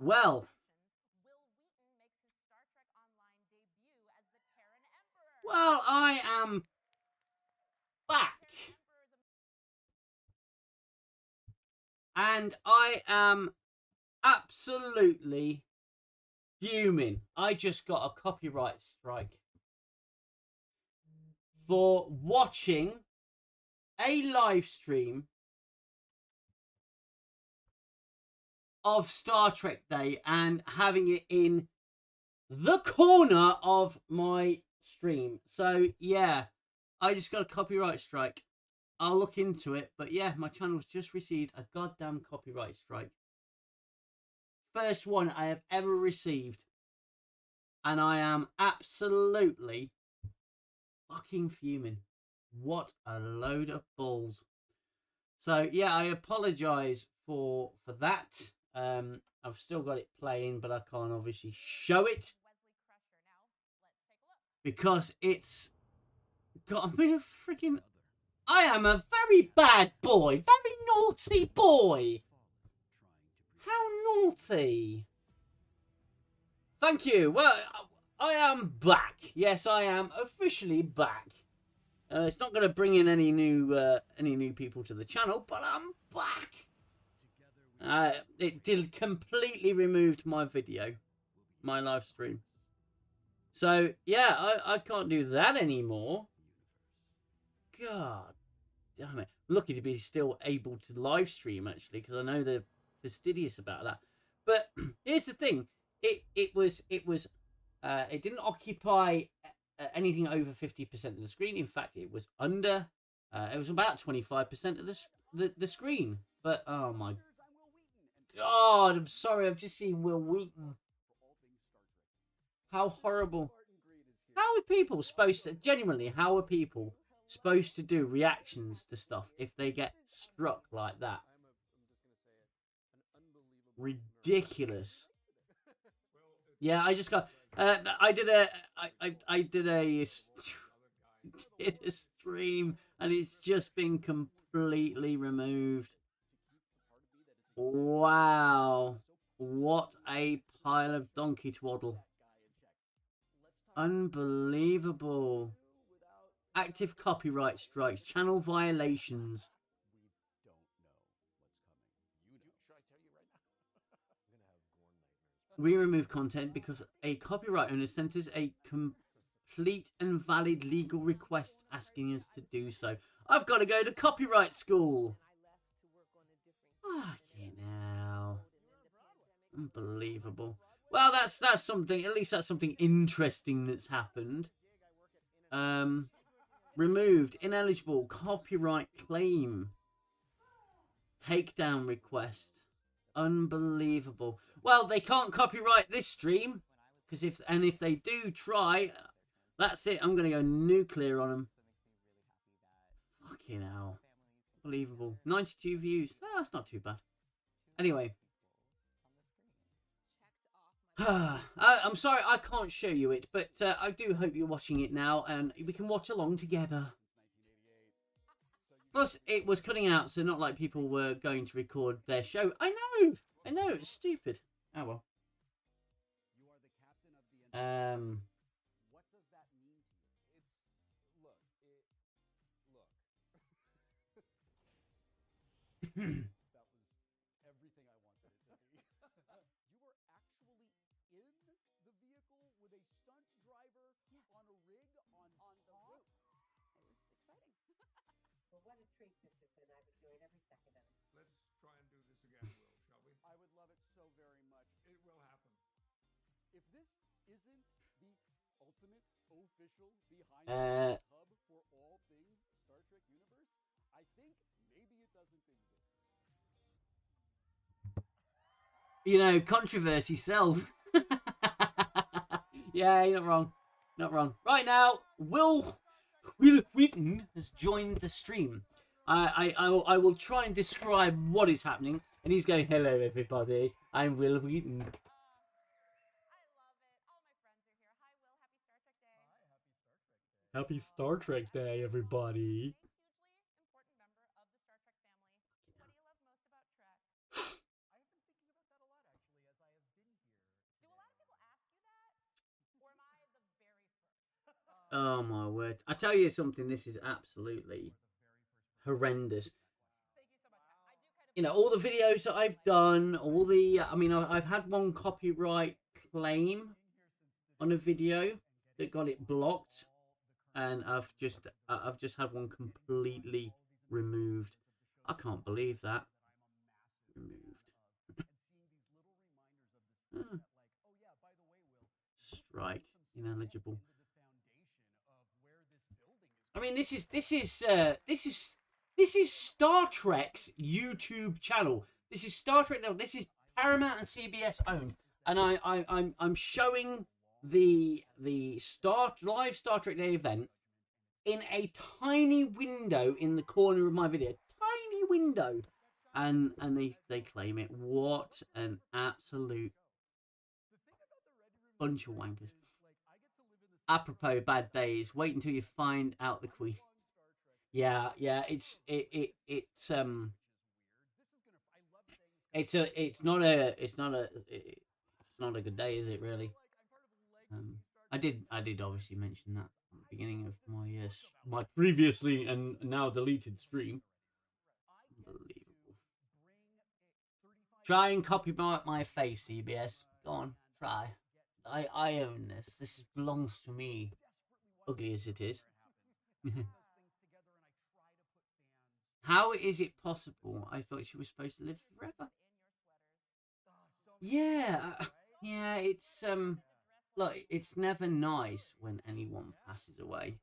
Well, well, I am back, and I am absolutely fuming. I just got a copyright strike for watching a live stream of Star Trek Day and having it in the corner of my stream. So yeah, I just got a copyright strike. I'll look into it, but yeah, my channel's just received a goddamn copyright strike. First one I have ever received, and I am absolutely fucking fuming. What a load of balls. So yeah, I apologize for that. I've still got it playing, but I can't obviously show it because it's got me a freaking. I am a very bad boy, very naughty boy. How naughty! Thank you. Well, I am back. Yes, I am officially back. It's not going to bring in any new people to the channel, but I'm back. It did completely removed my video, my live stream. So yeah, I can't do that anymore. God damn it! I'm lucky to be still able to live stream actually, because I know they're fastidious about that. But here's the thing: it didn't occupy anything over 50% of the screen. In fact, it was under. It was about 25% of the screen. But oh my God, I'm sorry. I've just seen Will Wheaton. How horrible! How are people supposed to genuinely? How are people supposed to do reactions to stuff if they get struck like that? Ridiculous. Yeah, I just got. I did a. I did a. Did a stream and it's just been completely removed. Wow. What a pile of donkey twaddle. Unbelievable. Active copyright strikes, channel violations. We remove content because a copyright owner sent us a complete and valid legal request asking us to do so. I've got to go to copyright school. Fucking hell. Unbelievable. Well, that's something. At least that's something interesting that's happened. Removed, ineligible, copyright claim, takedown request. Unbelievable. Well, they can't copyright this stream because if they do try, that's it. I'm gonna go nuclear on them. Fucking hell. Unbelievable. 92 views. No, that's not too bad. Anyway. I'm sorry I can't show you it, but I do hope you're watching it now and we can watch along together. Plus, it was cutting out, so not like people were going to record their show. I know, it's stupid. Oh well. Um. uh, controversy sells. Yeah, you're not wrong. Not wrong. Right now, Will Wheaton has joined the stream. I will try and describe what is happening, and he's going, "Hello, everybody. I'm Will Wheaton." Happy Star Trek Day, everybody. Oh my word! I tell you something. This is absolutely horrendous. You know, all the videos that I've done, all the. I mean, I've had one copyright claim on a video that got it blocked, and I've just had one completely removed. I can't believe that. Removed. Ah, strike ineligible. I mean, this is Star Trek's YouTube channel. This is Star Trek. No, this is Paramount and CBS owned, and I'm showing the Star Trek Day event in a tiny window in the corner of my video, tiny window, and they claim it. What an absolute bunch of wankers. Apropos bad days, wait until you find out the Queen. Yeah, yeah, it's not a good day, is it really? Um, I did obviously mention that at the beginning of my previously and now deleted stream. Unbelievable. Try and copy my face, CBS. Go on, try. I own this. This belongs to me. Ugly as it is. How is it possible? I thought she was supposed to live forever. Yeah, yeah. Look, it's never nice when anyone passes away,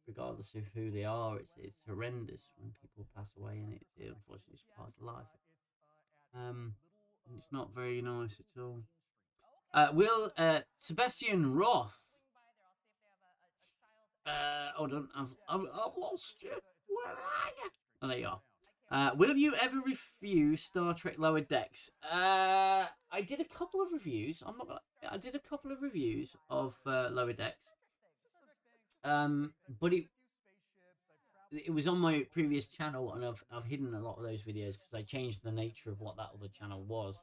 regardless of who they are. It's horrendous when people pass away, and it's unfortunately it's part of life. Um, it's not very nice at all. Will Sebastian Roth? Hold on, I've lost you. Where are you? Oh, there you are. Will you ever review Star Trek Lower Decks? I did a couple of reviews. I'm not. I did a couple of reviews of Lower Decks. But it was on my previous channel, and I've hidden a lot of those videos because I changed the nature of what that other channel was,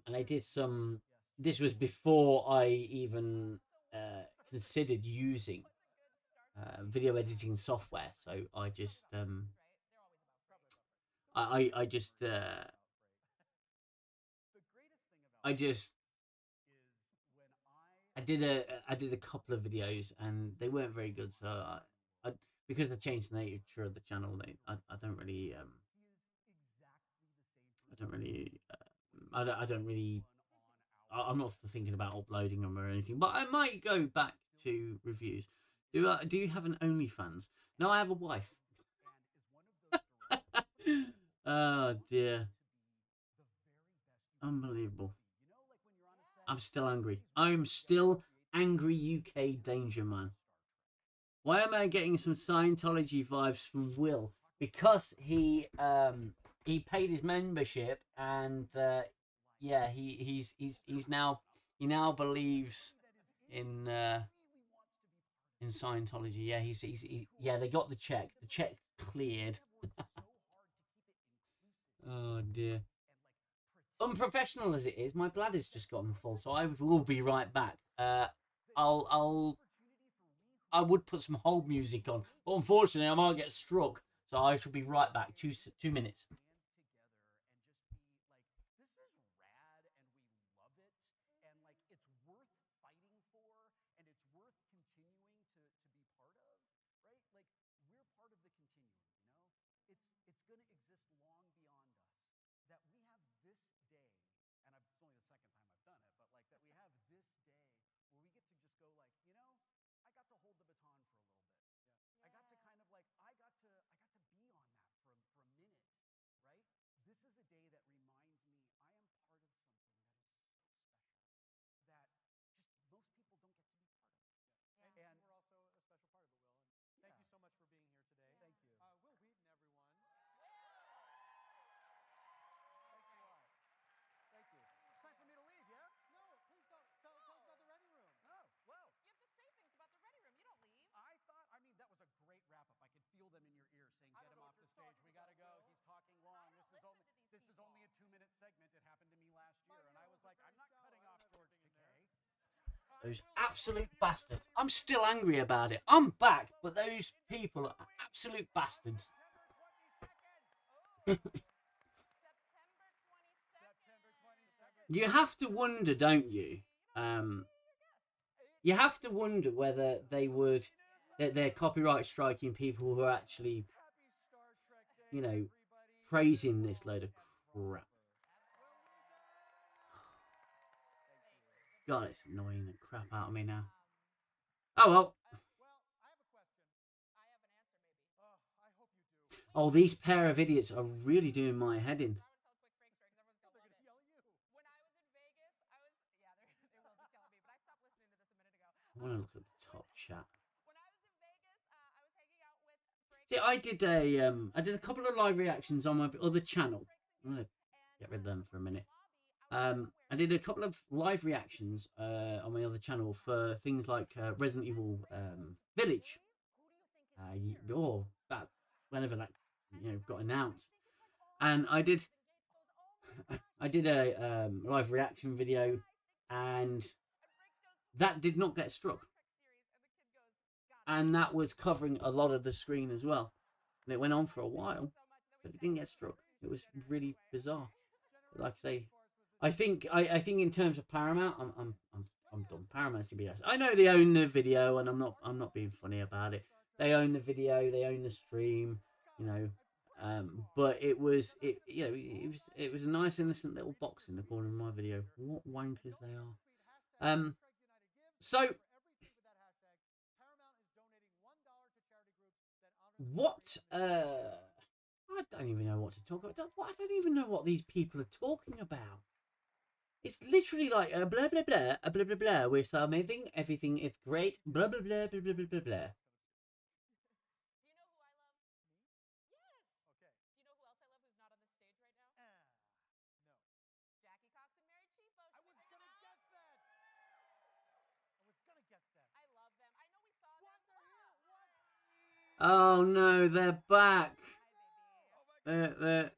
and I did some. This was before I even considered using video editing software, so I just I just I did a couple of videos and they weren't very good. So I because I changed the nature of the channel, I don't really I don't really I don't really I'm not thinking about uploading them or anything. But I might go back to reviews. Do you have an OnlyFans? No, I have a wife. Oh dear, unbelievable. I'm still angry. I'm still angry UK Danger Man. Why am I getting some Scientology vibes from Will? Because he paid his membership and yeah he's now he now believes in uh, in Scientology. Yeah yeah they got the check. The check cleared. Oh dear. Unprofessional as it is, my bladder's just gotten full, so I will be right back. I'll I would put some hold music on, but unfortunately, I might get struck. So I shall be right back. 2 minutes. Those absolute bastards. I'm still angry about it. I'm back, but those people are absolute bastards. You have to wonder, don't you? You have to wonder whether that they're copyright striking people who are actually, you know, praising this load of crap. God, it's annoying the crap out of me now. Oh well. Oh, these pair of idiots are really doing my head in. I want to look at the top chat. See, I did a couple of live reactions on my other channel. I'm gonna get rid of them for a minute. I did a couple of live reactions on my other channel for things like Resident Evil Village. Or that whenever that got announced, and I did a live reaction video, and that did not get struck, and that was covering a lot of the screen as well, and it went on for a while, but it didn't get struck. It was really bizarre. Like I say, I think in terms of Paramount, I'm done. Paramount CBS. I know they own the video, and I'm not being funny about it. They own the video, they own the stream, but it was a nice innocent little box in the corner of my video. What wankers they are. So what? I don't even know what to talk about. I don't even know what these people are talking about. It's literally like a blah blah blah, a blah blah blah. We're so amazing, everything is great, blah blah blah blah blah blah blah blah. Oh no, they're back. They're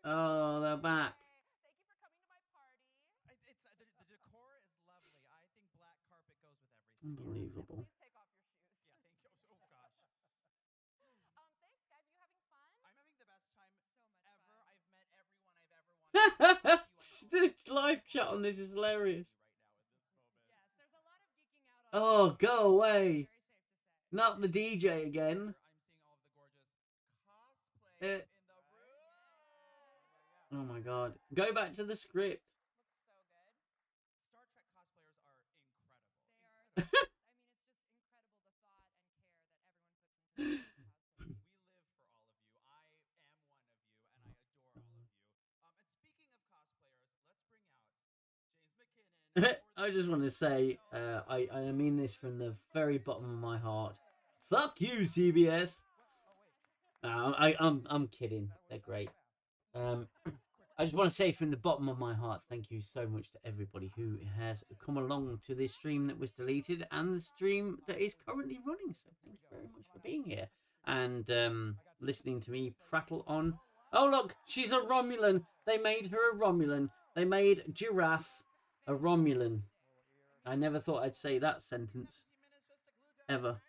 oh, they're back. Unbelievable. The live chat on this is hilarious. Oh, go away. Not the DJ again. Oh my god. Go back to the script. I just want to say, I mean this from the very bottom of my heart. Fuck you, CBS. I'm kidding. They're great. I just want to say from the bottom of my heart, thank you so much to everybody who has come along to this stream that was deleted and the stream that is currently running. So thank you very much for being here and listening to me prattle on. Oh look, she's a Romulan. They made her a Romulan. They made Giraffe a Romulan. I never thought I'd say that sentence ever.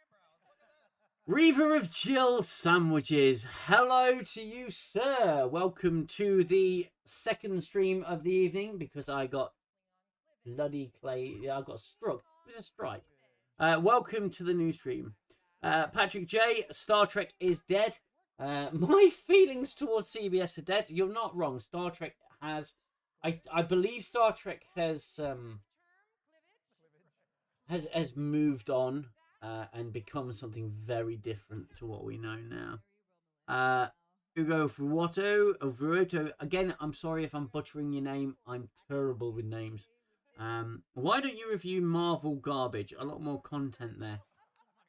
Reaver of Jill Sandwiches, hello to you, sir. Welcome to the second stream of the evening because I got bloody clay. I got struck. It was a strike. Welcome to the new stream. Patrick J, Star Trek is dead. My feelings towards CBS are dead. You're not wrong. Star Trek has, I believe Star Trek has moved on. And become something very different to what we know now. Ugo Furuoto, again, I'm sorry if I'm butchering your name. I'm terrible with names. Why don't you review Marvel garbage? A lot more content there.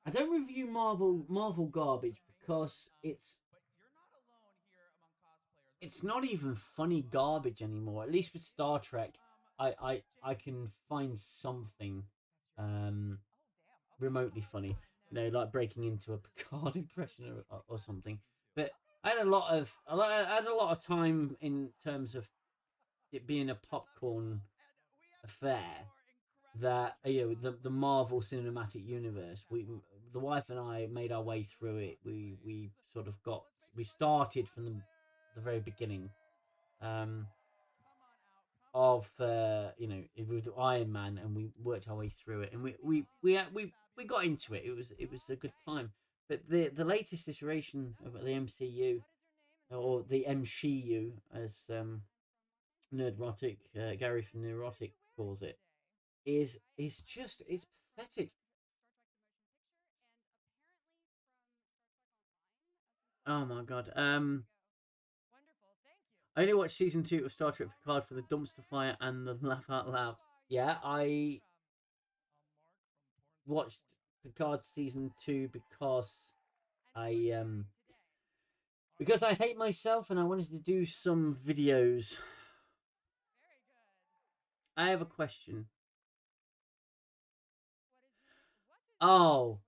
I don't review Marvel garbage because it's not even funny garbage anymore. At least with Star Trek, I can find something remotely funny, like breaking into a Picard impression or something. But I had a lot of time in terms of it being a popcorn affair. that the Marvel Cinematic Universe. The wife and I made our way through it. We sort of we started from the very beginning. Of with Iron Man, and we worked our way through it, and we got into it. It was a good time. But the latest iteration of the MCU, or the MCU, as Nerdrotic Gary from Neurotic calls it, is just it's pathetic. Oh my god. I only watched season 2 of Star Trek Picard for the dumpster fire and the laugh out loud. Yeah, I watched Picard season 2 I because I hate myself and I wanted to do some videos. I have a question. Oh.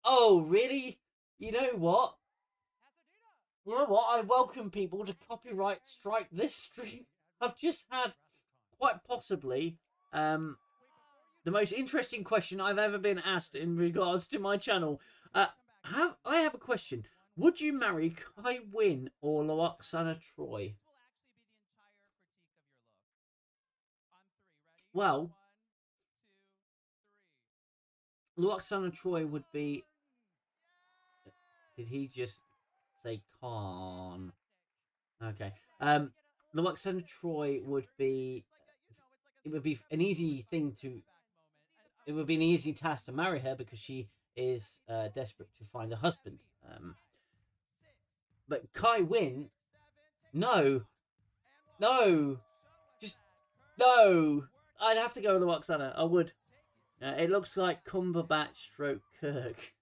Oh, really? You know what? You know what? I welcome people to copyright strike this stream. I've just had quite possibly the most interesting question I've ever been asked in regards to my channel. I have a question. Would you marry Kai Wynn or Lwaxana Troy? Well, Lwaxana Troy would be. Did he just say Khan? Okay. Lwaxana Troy would be. It would be an easy thing to. It would be an easy task to marry her because she is desperate to find a husband. But Kai Wynn, no, no, just no. I'd have to go with Lwaxana. I would. It looks like Cumberbatch stroke Kirk.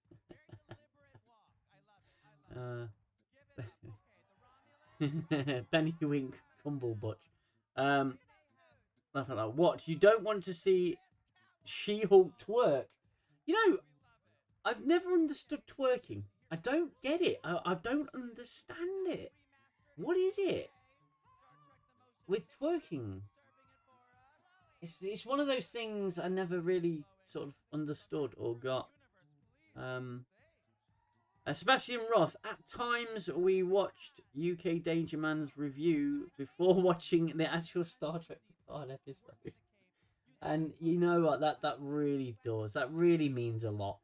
Benny Wink Cumberbatch. Nothing like what? You don't want to see She-Hulk twerk? You know, I've never understood twerking. I don't get it. I don't understand it. What is it with twerking? It's one of those things I never really sort of understood or got. Sebastian Roth. At times, we watched UK Danger Man's review before watching the actual Star Trek Picard episode, and you know what? That really does. That really means a lot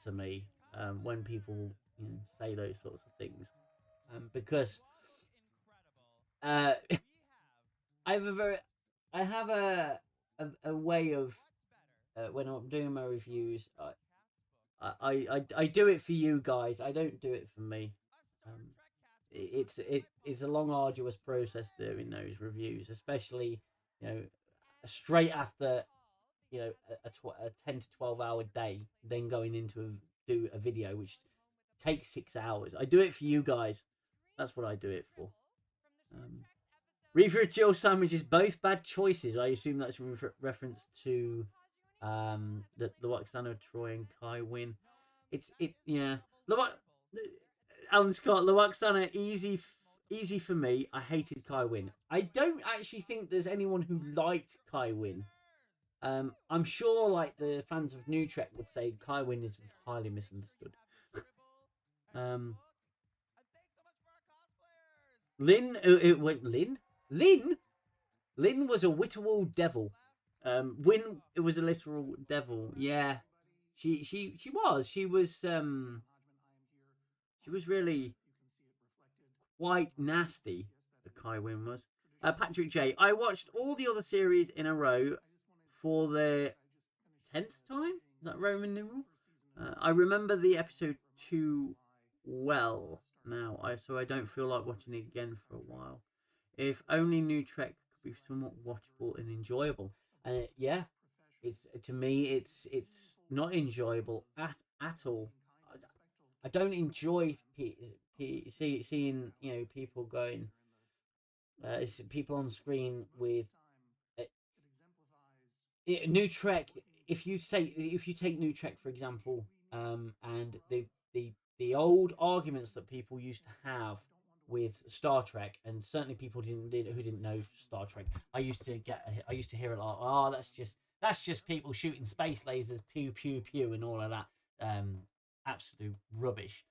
to me when people say those sorts of things, because uh, I have a very, I have a way of when I'm doing my reviews. I do it for you guys. I don't do it for me. Um, it's a long, arduous process doing those reviews, especially straight after a 10 to 12 hour day, then going into do a video which takes 6 hours. I do it for you guys. That's what I do it for. Reaver Jill sandwiches, both bad choices. I assume that's a reference to the Lwaxana Troy and Kai Wynn. Yeah. Alan Scott, Lwaxana, easy for me. I hated Kai Wynn. I don't actually think there's anyone who liked Kai Wynn. I'm sure, like the fans of New Trek would say, Kai Wynn is highly misunderstood. Lynn, wait, Lynn was a Whitterwall devil. Wynn, it was a literal devil. Yeah, she was. She was really quite nasty. The Kai Wynn was. Patrick J. I watched all the other series in a row for the 10th time. Is that Roman numeral? I remember the episode too well now, so I don't feel like watching it again for a while. If only New Trek could be somewhat watchable and enjoyable. Yeah, it's to me, it's not enjoyable at all. I don't enjoy seeing people going. It's people on screen with uh, New Trek. If you take New Trek for example, and the old arguments that people used to have with Star Trek, and certainly people who didn't know Star Trek, I used to hear it like, oh, That's just people shooting space lasers, pew pew pew, and all of that absolute rubbish.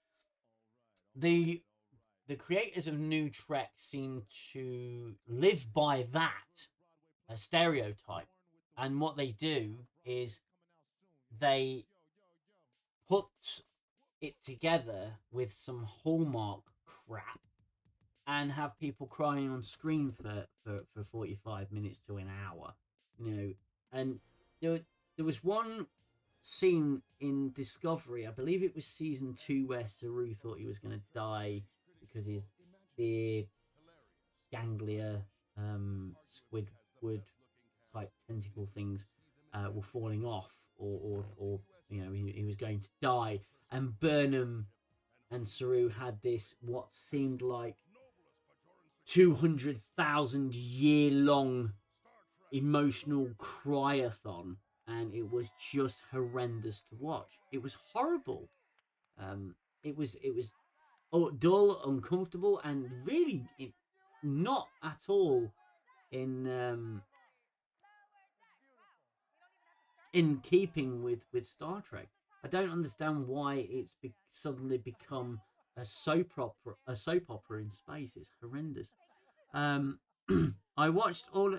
The creators of New Trek seem to live by that stereotype, and what they do is they put it together with some Hallmark crap and have people crying on screen for 45 minutes to an hour, you know. And there was one scene in Discovery, I believe it was season 2, where Saru thought he was going to die because his beard, ganglia, Squidward type tentacle things were falling off, or you know, he was going to die. And Burnham and Saru had this what seemed like 200,000 year long emotional cryathon, and it was just horrendous to watch. It was horrible. It was dull, uncomfortable, and really not at all in keeping with Star Trek. I don't understand why it's suddenly become a soap opera in space. It's horrendous. I watched all.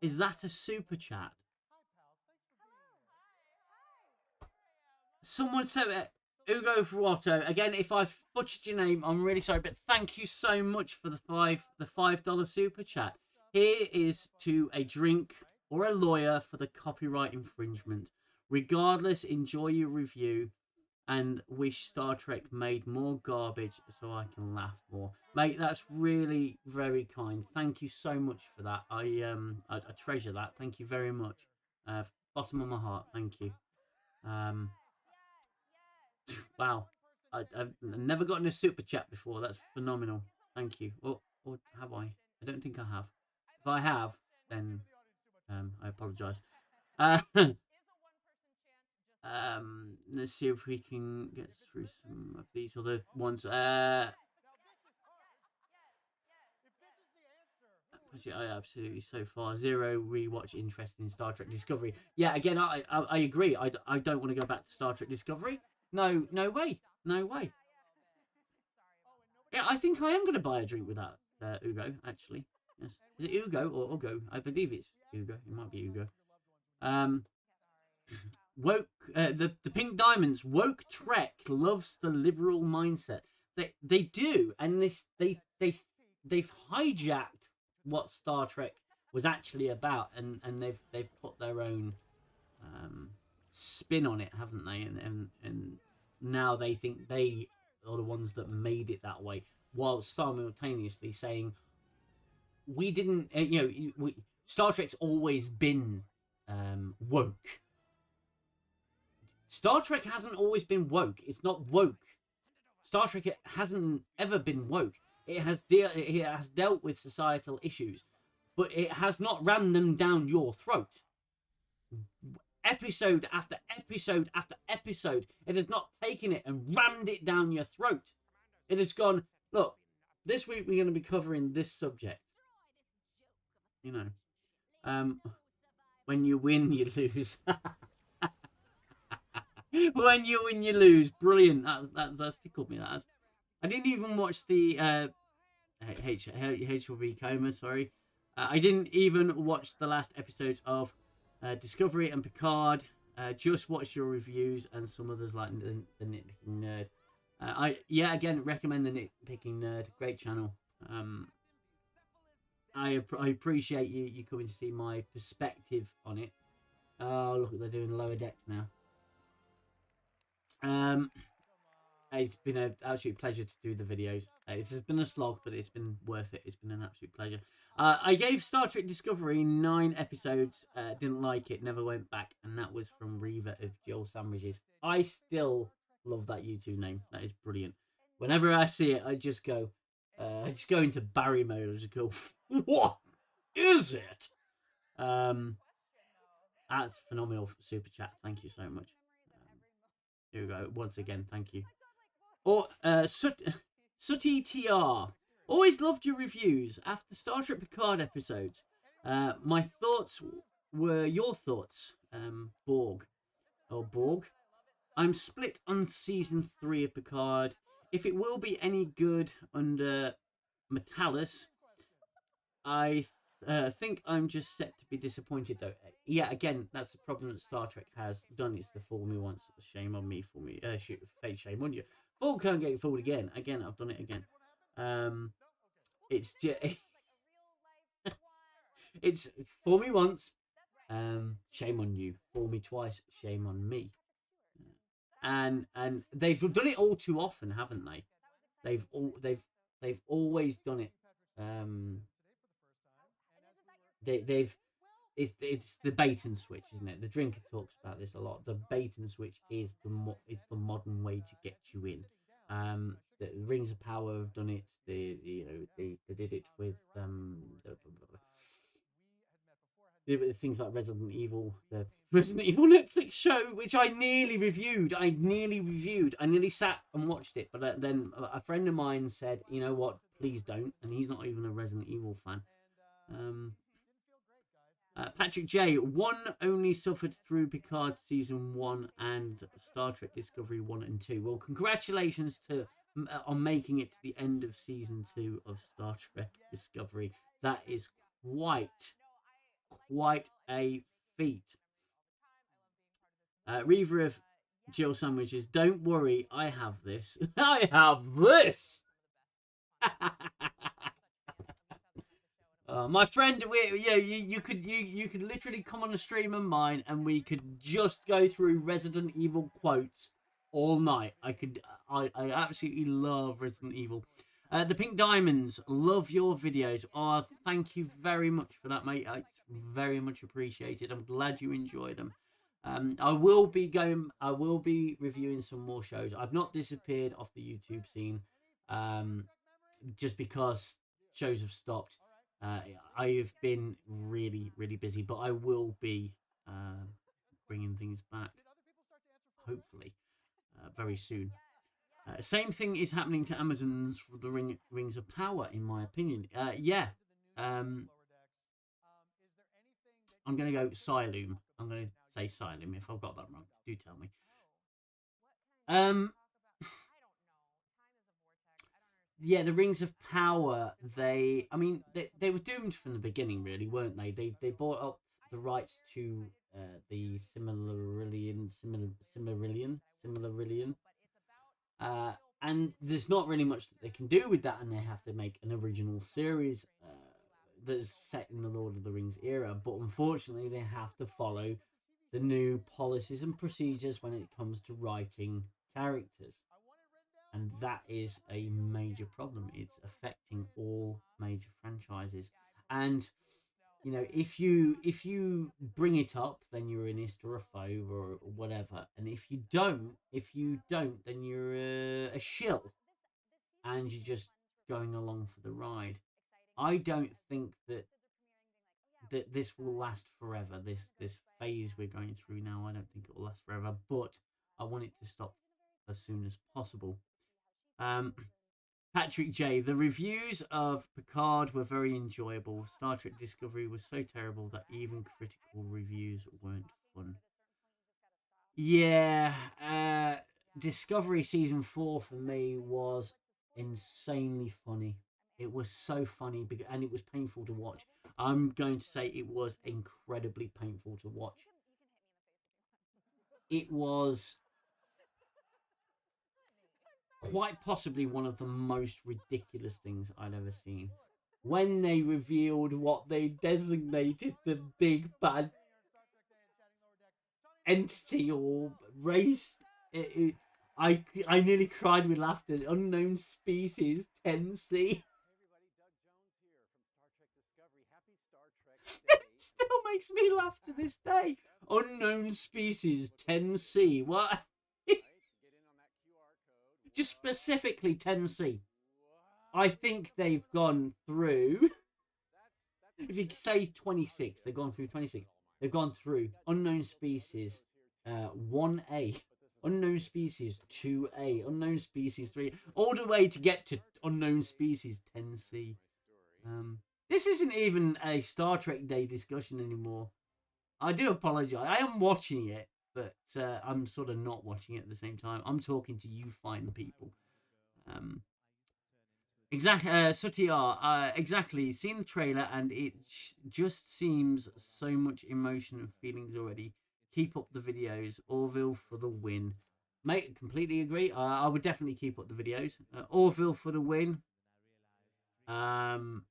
Is that a super chat? Someone said Ugo Fuato. Again, if I've butchered your name, I'm really sorry, but thank you so much for the $5 super chat. Here is to a drink or a lawyer for the copyright infringement. Regardless, enjoy your review and wish Star Trek made more garbage so I can laugh more. Mate, that's really very kind. Thank you so much for that. I treasure that. Thank you very much. Bottom of my heart, thank you. Wow, I've never gotten a super chat before. That's phenomenal. Thank you. Or have I? I don't think I have. If I have, then I apologise. Let's see if we can get through some of these other ones. I absolutely so far zero rewatch interest in Star Trek Discovery. Yeah, again, I agree. I don't want to go back to Star Trek Discovery. No way, no way. Yeah, I think I am going to buy a drink with that Ugo. Actually, yes. Is it Ugo or Ugo? I believe it's Ugo. It might be Ugo. Woke the Pink Diamonds. Woke Trek loves the liberal mindset. They do, and they've hijacked what Star Trek was actually about, and they've put their own spin on it, haven't they? And now they think they are the ones that made it that way, while simultaneously saying we didn't. Star Trek's always been woke. Star Trek hasn't always been woke. It's not woke. Star Trek hasn't ever been woke. It has dealt with societal issues, but it has not rammed them down your throat. Episode after episode after episode, it has not taken it and rammed it down your throat. It has gone, look, this week we're going to be covering this subject. You know, when you win, you lose. When you win, you lose. Brilliant. That's tickled me. That has. I didn't even watch the HLV Coma. Sorry, I didn't even watch the last episodes of Discovery and Picard. Just watched your reviews and some others like the Nitpicking Nerd. I again recommend the Nitpicking Nerd. Great channel. I appreciate you coming to see my perspective on it. Oh, look, they're doing Lower Decks now. It's been an absolute pleasure to do the videos. It's been a slog, but it's been worth it. It's been an absolute pleasure. I gave Star Trek Discovery 9 episodes. Didn't like it, never went back, and that was from Reva of Joel Sandwiches. I still love that YouTube name. That is brilliant. Whenever I see it, I just go into Barry mode. I just go, what is it? That's phenomenal super chat. Thank you so much. Here we go. Once again, thank you. Or Sooty TR. Always loved your reviews after Star Trek Picard episodes. My thoughts were your thoughts, Borg or Borg? I'm split on season 3 of Picard. If it will be any good under Metalis, I think I'm just set to be disappointed though. Yeah, again, that's the problem that Star Trek has done. It's the fool me once. Shame on me for me. Fate, shame on you. Fool can't get fooled again. Again, I've done it again. It's just it's fool me once. Shame on you. Fool me twice. Shame on me. And they've done it all too often, haven't they? They've always done it. They've it's the bait and switch, isn't it? The drinker talks about this a lot. The bait and switch is the modern way to get you in. The Rings of Power have done it. They did it with things like Resident Evil, the Resident Evil Netflix show, which I nearly reviewed. I nearly sat and watched it, but then a friend of mine said, "You know what? Please don't." And he's not even a Resident Evil fan. Patrick J. One only suffered through Picard season 1 and Star Trek Discovery 1 and 2. Well, congratulations on making it to the end of season 2 of Star Trek Discovery. That is quite a feat. Reaver of Jill Sandwiches, don't worry, I have this. I have this. My friend, you could literally come on a stream of mine and we could just go through Resident Evil quotes all night. I absolutely love Resident Evil. The Pink Diamonds, love your videos. Oh, thank you very much for that, mate. It's very much appreciated. I'm glad you enjoy them. I will be reviewing some more shows. I've not disappeared off the YouTube scene, just because shows have stopped. I have been really, really busy, but I will be bringing things back, hopefully, very soon. Same thing is happening to Amazon's The Rings of Power, in my opinion. Yeah. I'm going to go Siloom. I'm going to say Siloom. If I've got that wrong, do tell me. Yeah, the Rings of Power. They were doomed from the beginning, really, weren't they? They bought up the rights to the Silmarillion, and there's not really much that they can do with that, and they have to make an original series that's set in the Lord of the Rings era. But unfortunately, they have to follow the new policies and procedures when it comes to writing characters. And that is a major problem. It's affecting all major franchises. And if you bring it up, then you're an ist or a foe or whatever. And if you don't, then you're a shill, and you're just going along for the ride. I don't think that this will last forever. This phase we're going through now, I don't think it will last forever. But I want it to stop as soon as possible. Patrick J. The reviews of Picard were very enjoyable. Star Trek Discovery was so terrible that even critical reviews weren't fun. Yeah, Discovery season 4 for me was insanely funny. It was so funny, and it was painful to watch. I'm going to say it was incredibly painful to watch. It was quite possibly one of the most ridiculous things I'd ever seen. When they revealed what they designated the big bad entity or race, I nearly cried with laughter. Unknown Species 10C. It still makes me laugh to this day. Unknown Species 10C. What? Just specifically 10C. I think they've gone through. If you say 26, they've gone through 26. They've gone through Unknown Species 1A, Unknown Species 2A, Unknown Species 3, all the way to get to Unknown Species 10C. This isn't even a Star Trek Day discussion anymore. I do apologize. I am watching it, but I'm sort of not watching it at the same time. I'm talking to you fine people. Um, exactly, Sutiyar. Exactly. Seen the trailer, and it just seems so much emotion and feelings already. Keep up the videos. Orville for the win. Mate, completely agree. I would definitely keep up the videos. Orville for the win. Um,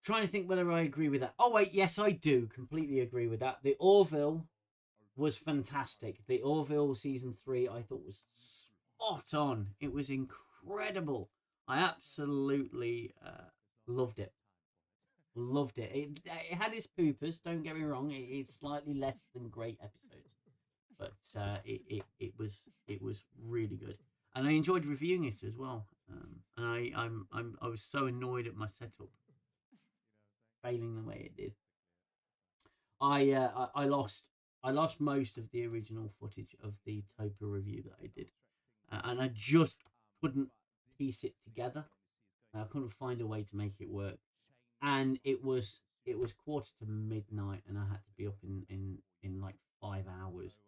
Trying to think whether I agree with that. Oh wait, yes, I do completely agree with that. The Orville was fantastic. The Orville season 3, I thought was spot on. It was incredible. I absolutely loved it. Loved it. It had its poopers. Don't get me wrong. It's slightly less than great episodes, but it was really good, and I enjoyed reviewing it as well. And I was so annoyed at my setup failing the way it did. I lost most of the original footage of the Topa review that I did, and I just couldn't piece it together. I couldn't find a way to make it work, and it was quarter to midnight, and I had to be up in like 5 hours,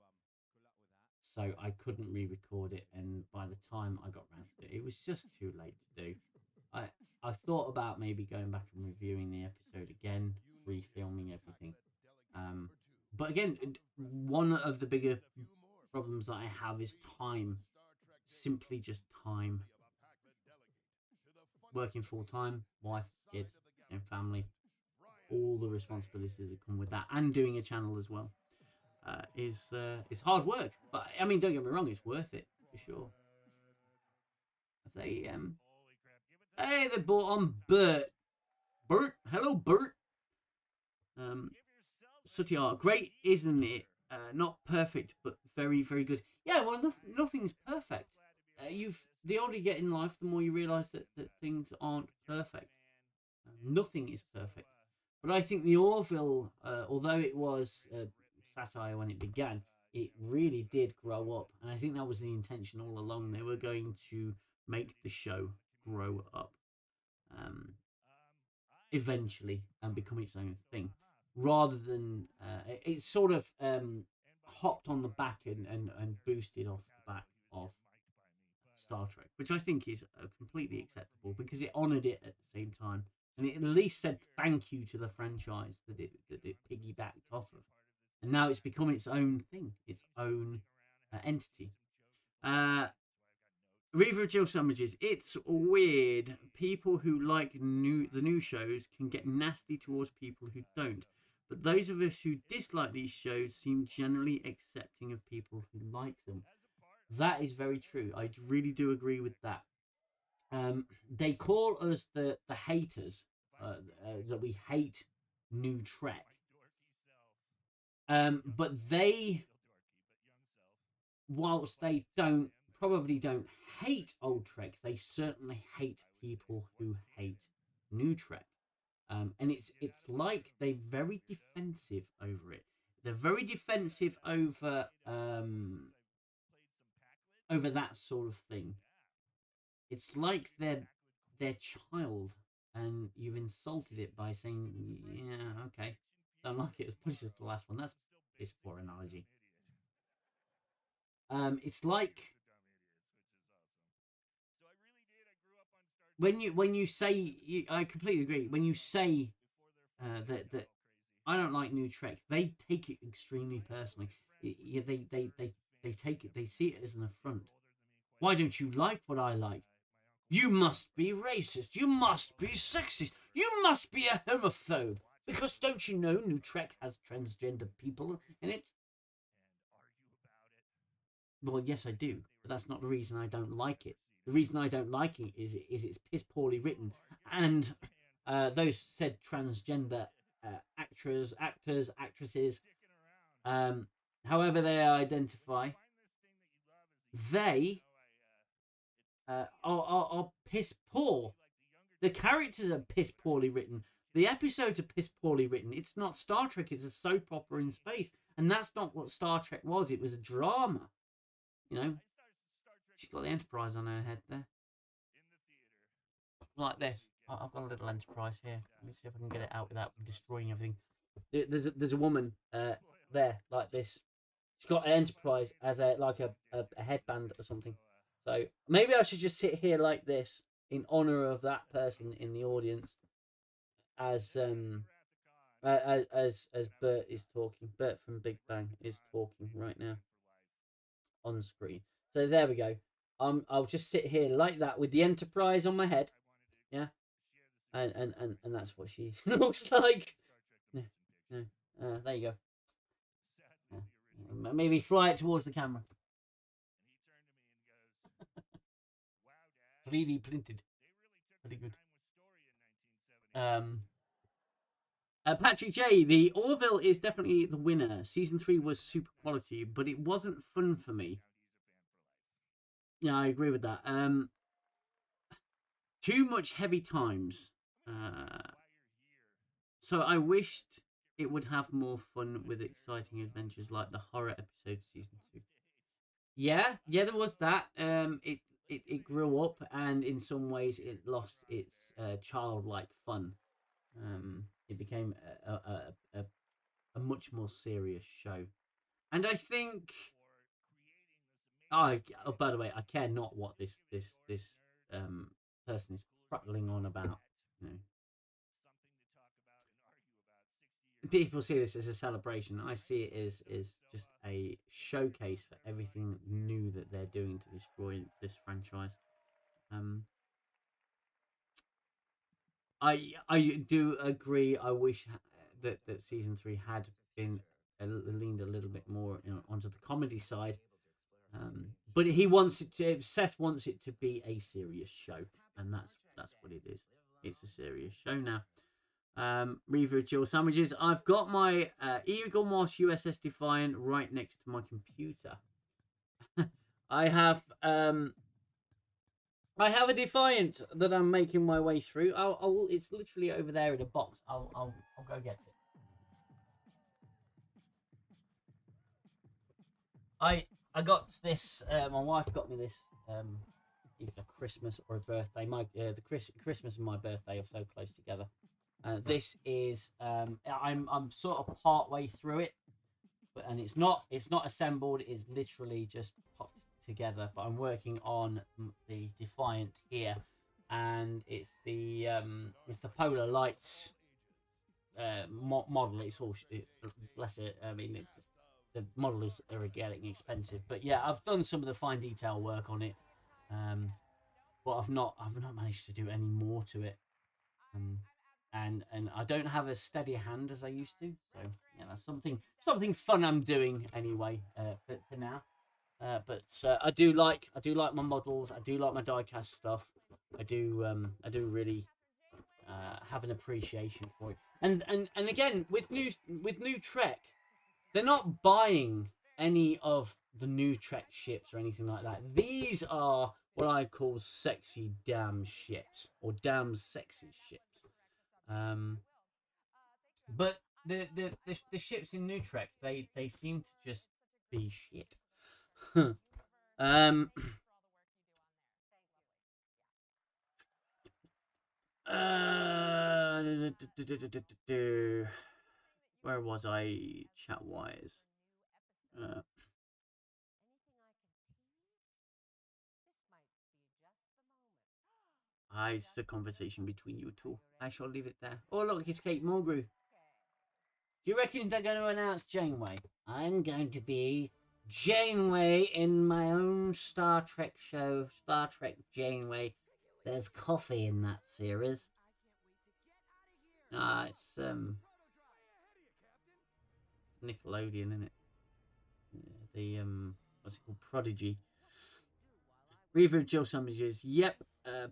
so I couldn't re-record it. And by the time I got round to it, it was just too late to do. I I thought about maybe going back and reviewing the episode again, refilming everything. Um, but again, one of the bigger problems that I have is time. Simply just time. Working full time, wife, kids, and family, all the responsibilities that come with that, and doing a channel as well, is hard work. But I mean, don't get me wrong, it's worth it for sure. If hey, they bought on Bert. Bert, hello, Bert. Um, Sutyar, great, isn't it? Not perfect, but very, very good. Yeah, well, nothing's perfect. You've The older you get in life, the more you realise that things aren't perfect. Nothing is perfect. But I think the Orville, although it was satire when it began, it really did grow up, and I think that was the intention all along. They were going to make the show grow up. Um, Eventually and become its own thing, rather than it sort of hopped on the back and boosted off the back of Star Trek, which I think is completely acceptable because it honoured it at the same time, and it at least said thank you to the franchise that it piggybacked off of, and now it's become its own thing, its own entity. Uh, Reaver Jill Sandwiches. It's weird. People who like the new shows can get nasty towards people who don't. But those of us who dislike these shows seem generally accepting of people who like them. That is very true. I really do agree with that. They call us the haters, that we hate new Trek. But they, whilst they probably don't hate old Trek, they certainly hate people who hate new Trek. And it's like they're very defensive over it. They're very defensive over that sort of thing. It's like their child, and you've insulted it by saying, "Yeah, okay, don't like it as much as the last one." That's this poor analogy. It's like when you say I completely agree. When you say that I don't like new Trek, they take it extremely personally. Yeah, they take it. They see it as an affront. Why don't you like what I like? You must be racist. You must be sexist. You must be a homophobe. Because don't you know New Trek has transgender people in it? Well, yes, I do, but that's not the reason I don't like it. The reason I don't like it is it's piss poorly written, and those said transgender actresses, um, however they identify, they are piss poor. The characters are piss poorly written. The episodes are piss poorly written. It's not Star Trek. It's a soap opera in space, and that's not what Star Trek was. It was a drama. You know, she's got the Enterprise on her head there, like this. I've got a little Enterprise here. Let me see if I can get it out without destroying everything. There's a woman there like this. She's got an Enterprise as a headband or something. So maybe I should just sit here like this in honor of that person in the audience as as Bert is talking. Bert from Big Bang is talking right now on screen. So there we go. I'll just sit here like that with the Enterprise on my head. Yeah. And that's what she looks like. Yeah, yeah. There you go. Yeah. Maybe fly it towards the camera. 3D printed. Pretty good. Patrick J, the Orville is definitely the winner. Season 3 was super quality, but it wasn't fun for me. Yeah, I agree with that. Too much heavy times. So I wished it would have more fun with exciting adventures like the horror episode season 2. Yeah, there was that. It grew up, and in some ways it lost its childlike fun. It became a much more serious show. And I think, oh, by the way, I care not what this person is prattling on about. You know, people see this as a celebration. I see it as just a showcase for everything new that they're doing to destroy this franchise. Um, I do agree. I wish that season 3 had been leaned a little bit more, onto the comedy side. But he wants it to. Seth wants it to be a serious show, and that's what it is. It's a serious show now. Review of Jill Sandwiches. I've got my Eagle Moss USS Defiant right next to my computer. I have a Defiant that I'm making my way through. It's literally over there in a box. I'll go get it. I got this. My wife got me this. Either Christmas or a birthday. The Christmas and my birthday are so close together. This is I'm sort of part way through it, and it's not assembled. It's literally just popped together. But I'm working on the Defiant here, and it's the Polar Lights model. It's all bless it. I mean, it's the model are getting expensive, but yeah, I've done some of the fine detail work on it, but I've not managed to do any more to it, and I don't have as steady a hand as I used to. So yeah, that's something fun I'm doing anyway for now. But I do like my models. I do like my diecast stuff. I do really have an appreciation for it. And again with new Trek, they're not buying any of the new Trek ships or anything like that. These are what I call sexy damn ships, or damn sexy ships. But the ships in New Trek, they seem to just be shit. um. Where was I chat wise? It's a conversation between you two. I shall leave it there. Oh, look, it's Kate Mulgrew. Do you reckon they're going to announce Janeway? I'm going to be Janeway in my own Star Trek show, Star Trek Janeway. There's coffee in that series. It's Nickelodeon, isn't it? Yeah, the what's it called? Prodigy. Review of Jill Sandwiches. Yep,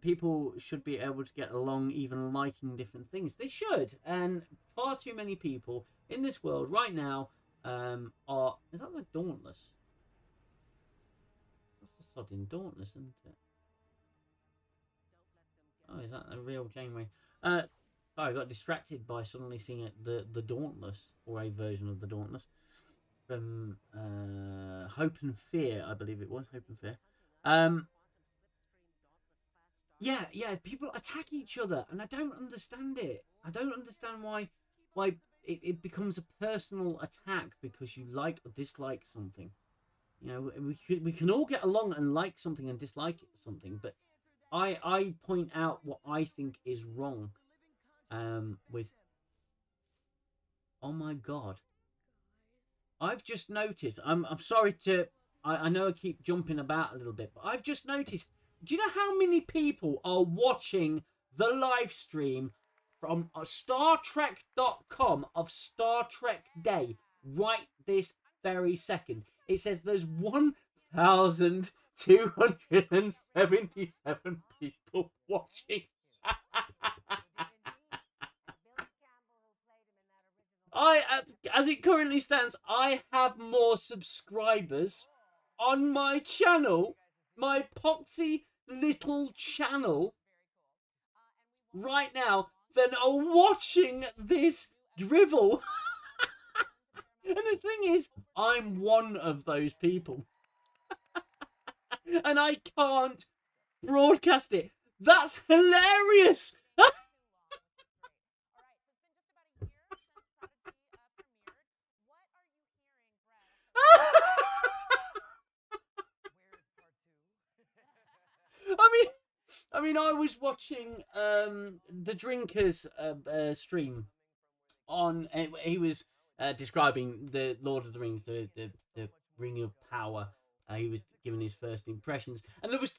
people should be able to get along, even liking different things. They should, and far too many people in this world right now are. Is that the Dauntless? That's the sodding Dauntless, isn't it? Oh, is that a real Janeway? I got distracted by suddenly seeing the Dauntless, or a version of the Dauntless from Hope and Fear, I believe it was Hope and Fear. Yeah, people attack each other, and I don't understand it. I don't understand why it becomes a personal attack because you like or dislike something. You know, we can all get along and like something and dislike something, but I point out what I think is wrong. With oh my god, I've just noticed. I'm sorry to. I know I keep jumping about a little bit, but I've just noticed. Do you know how many people are watching the live stream from StarTrek.com of Star Trek Day right this very second? It says there's 1,277 people watching. As it currently stands, I have more subscribers on my channel, my poxy little channel, right now, than are watching this drivel. And the thing is, I'm one of those people. And I can't broadcast it. That's hilarious! I was watching the drinkers stream on. He was describing the Lord of the Rings, the Ring of Power. He was giving his first impressions, and there was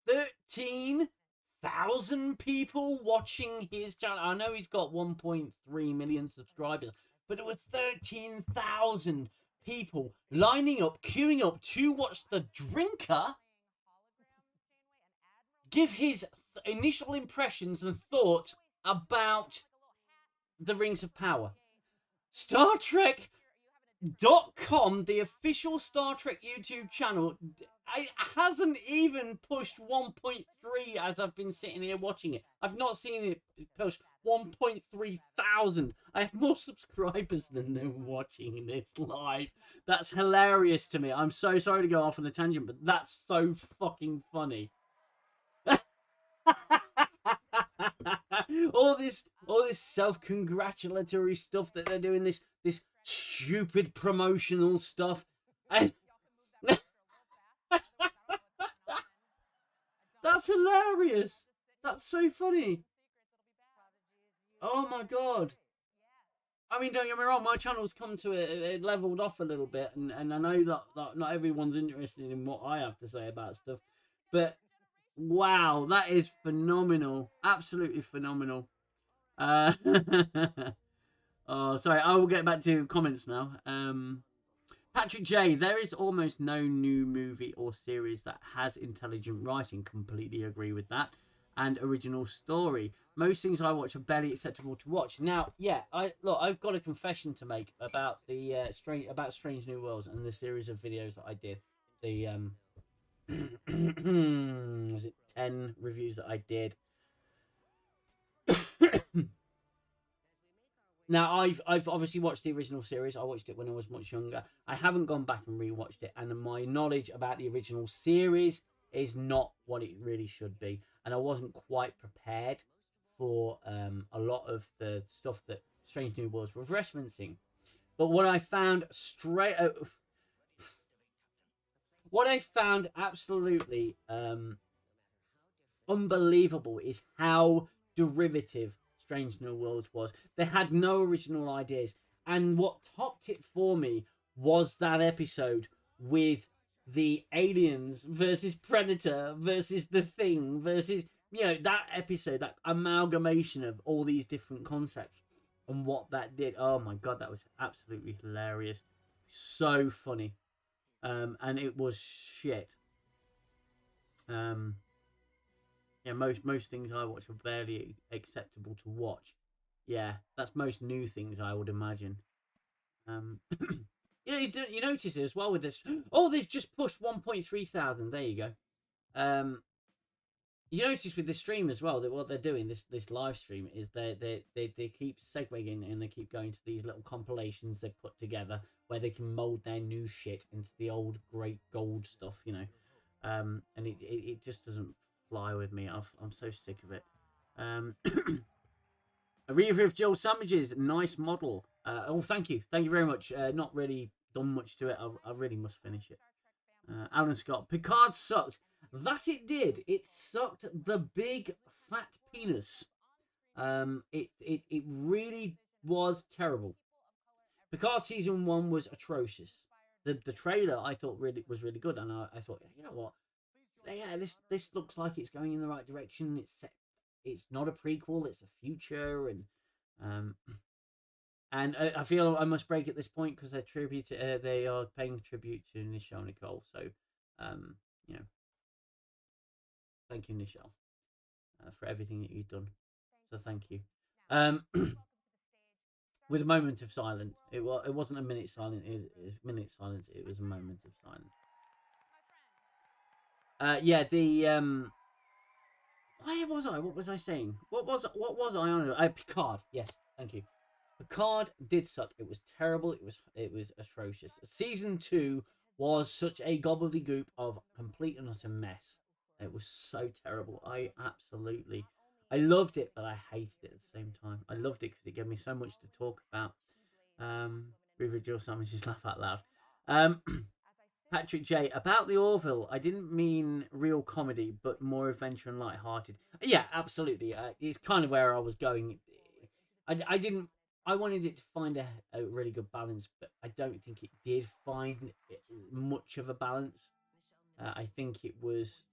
13,000 people watching his channel. I know he's got 1.3 million subscribers, but there was 13,000 people lining up, queuing up to watch the drinker give his initial impressions and thoughts about the Rings of Power. StarTrek.com, the official Star Trek YouTube channel, it hasn't even pushed 1.3 as I've been sitting here watching it. I've not seen it push 1.3 thousand. I have more subscribers than them watching this live. That's hilarious to me. I'm so sorry to go off on a tangent, but that's so fucking funny. all this self-congratulatory stuff that they're doing, this stupid promotional stuff. And that's hilarious. That's so funny. Oh my god. I mean, don't get me wrong, my channel's come to it leveled off a little bit, and I know that not everyone's interested in what I have to say about stuff, but wow, that is phenomenal. Absolutely phenomenal. Oh, sorry, I will get back to comments now. Patrick J, there is almost no new movie or series that has intelligent writing. Completely agree with that. And original story. Most things I watch are barely acceptable to watch. Now, yeah, I've got a confession to make about the Strange New Worlds and the series of videos that I did. The was it 10 reviews that I did? Now, I've obviously watched the original series. I watched it when I was much younger. I haven't gone back and rewatched it, and my knowledge about the original series is not what it really should be. And I wasn't quite prepared for a lot of the stuff that Strange New Worlds was referencing. But what I found what I found absolutely unbelievable is how derivative Strange New Worlds was. They had no original ideas. And what topped it for me was that episode with the aliens versus Predator versus the Thing versus, you know, that episode, that amalgamation of all these different concepts and what that did. Oh my god, that was absolutely hilarious. So funny. And it was shit. Yeah, most things I watch are barely acceptable to watch. Yeah, that's most new things I would imagine. Yeah, you notice it as well with this. Oh, they've just pushed 1.3 thousand. There you go. You notice with the stream as well that what they're doing, this live stream, is they keep segueing and they keep going to these little compilations they've put together where they can mold their new shit into the old great gold stuff, you know. And it just doesn't fly with me. I'm so sick of it. A review of Joel Sandwiches, nice model. Oh, thank you very much. Not really done much to it. I really must finish it. Alan Scott, Picard sucked. That it did. It sucked the big fat penis. It really was terrible. Picard season 1 was atrocious. The trailer I thought was really good, and I thought, you know what, yeah, this looks like it's going in the right direction. It's not a prequel, it's a future, um, and I feel I must break at this point because they are paying tribute to Nichelle Nicole. So, um, you know, thank you, Nichelle, for everything that you've done. So thank you. Um, with a moment of silence. It wasn't a minute silent. It was minute silence. It was a moment of silence. Yeah, the where was I? What was I saying? What was I on? Picard. Yes, thank you. Picard did suck. It was terrible. It was atrocious. Season 2 was such a gobbledygook of complete and utter mess. It was so terrible. I loved it, but I hated it at the same time. I loved it because it gave me so much to talk about. River Jill Sandwiches laugh out loud. Um, Patrick J. About the Orville, I didn't mean real comedy, but more adventure and light-hearted. Yeah, absolutely. It's kind of where I was going. I didn't. I wanted it to find a really good balance, but I don't think it did find much of a balance. I think it was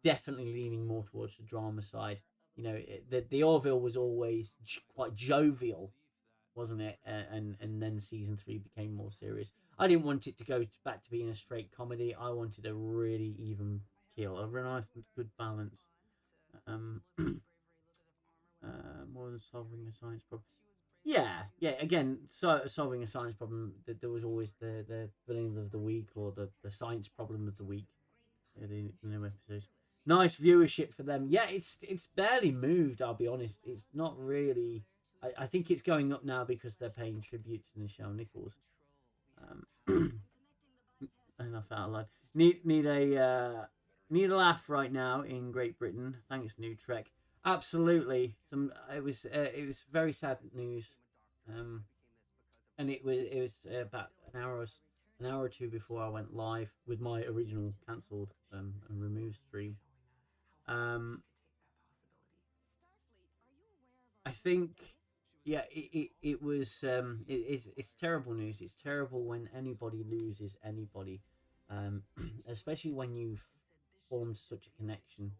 definitely leaning more towards the drama side. You know, the Orville was always quite jovial, wasn't it? And then season 3 became more serious. I didn't want it to go back to being a straight comedy. I wanted a really even keel, a nice good balance. Um, more than solving a science problem. Yeah, yeah. Again, solving a science problem. There was always the villain of the week or the science problem of the week. The new episodes. Nice viewership for them. Yeah, it's barely moved. I'll be honest. It's not really. I think it's going up now because they're paying tribute to Nichelle Nichols. Enough out loud. Need a laugh right now in Great Britain. Thanks, New Trek. Absolutely. It was very sad news. Um, and it was about an hour or two before I went live with my original cancelled and removed stream. Um, I think, yeah, it was it's terrible news. It's terrible when anybody loses anybody, especially when you've formed such a connection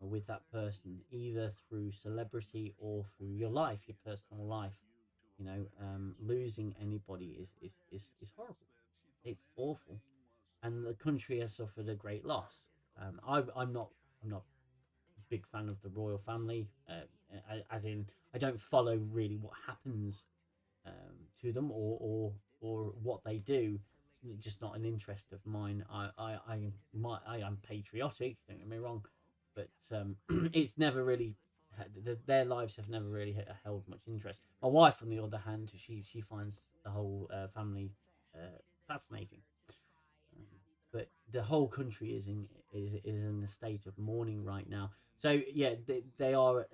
with that person, either through celebrity or through your life, your personal life. Losing anybody is horrible. It's awful, and the country has suffered a great loss. I'm not a big fan of the royal family, as in I don't follow really what happens to them or what they do. It's just not an interest of mine. I am patriotic. Don't get me wrong, but it's never really their lives have never really held much interest. My wife, on the other hand, she finds the whole family fascinating. But the whole country is in a state of mourning right now. So yeah, they are.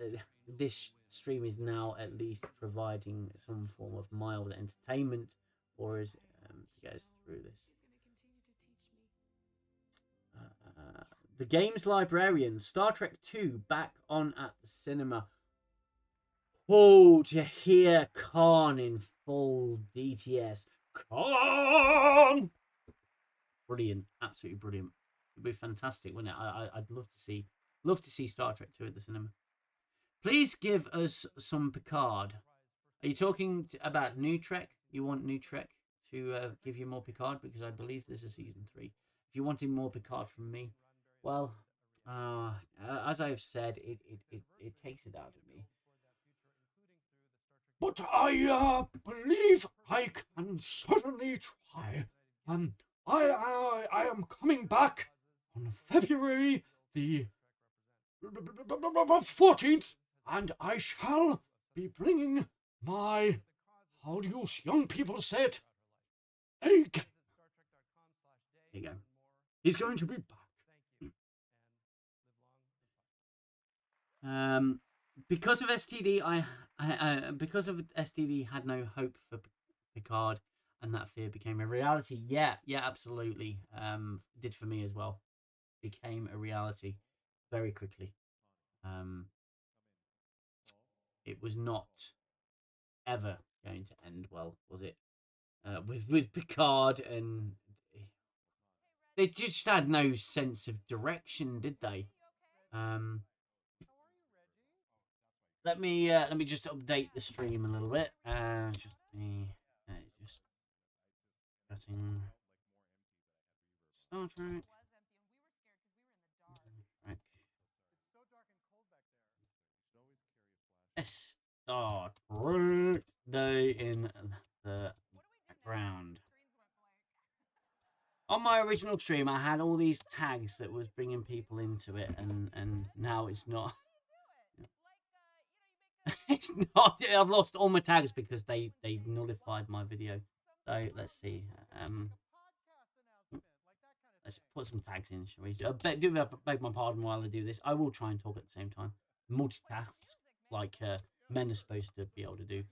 This stream is now at least providing some form of mild entertainment, or is to get us through this. The Games Librarian, Star Trek 2 back on at the cinema. Oh, to hear Khan in full DTS. Khan! Brilliant, absolutely brilliant. It'd be fantastic, wouldn't it? I'd love to see Star Trek 2 at the cinema. Please give us some Picard. Are you talking about New Trek? You want New Trek to give you more Picard? Because I believe there's a season 3. If you wanted more Picard from me, well, as I've said, it takes it out of me. But I believe I can certainly try. I am coming back on February the 14th, and I shall be bringing my, how do you young people say it, egg. There you go. He's going to be back. because of STD, because of STD had no hope for Picard, and that fear became a reality. Yeah, absolutely. Did for me as well. Became a reality very quickly. Um, it was not ever going to end well, was it? With Picard, and they just had no sense of direction, did they? Um, let me just update the stream a little bit. Just me, just cutting Star Trek. Right. Star Trek Day in the background. On my original stream, I had all these tags that was bringing people into it, and now it's not. It's not. I've lost all my tags because they nullified my video. So let's see. Let's put some tags in, shall we? Beg my pardon while I do this. I will try and talk at the same time. Multitask, like men are supposed to be able to do.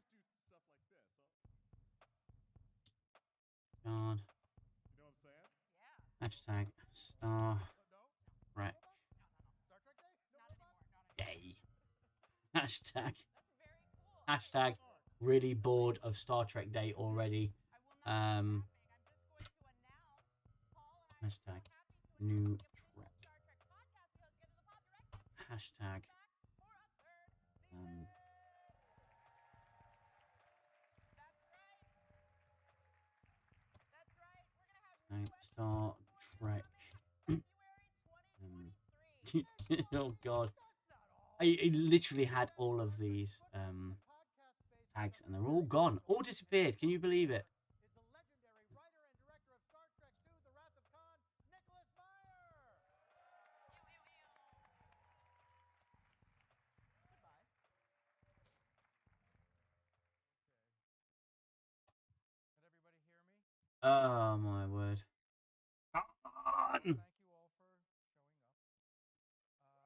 God. Hashtag Star Trek Day. Hashtag really bored of Star Trek Day already. Hashtag new Trek. Hashtag Star Trek. Oh God. I literally had all of these tags and they're all gone. All disappeared. Can you believe it? Oh my word. Come on! Thank you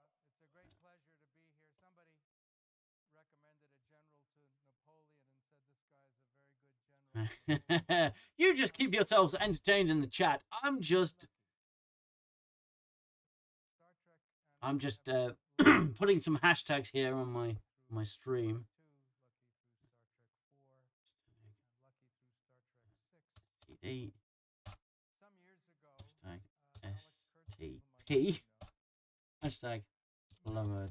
all for showing up. It's a great pleasure to be here. Somebody recommended a general to Napoleon and said this guy is a very good general. You just keep yourselves entertained in the chat. I'm just putting some hashtags here on my stream. CD. Some years ago, hashtag STP. Hashtag lower.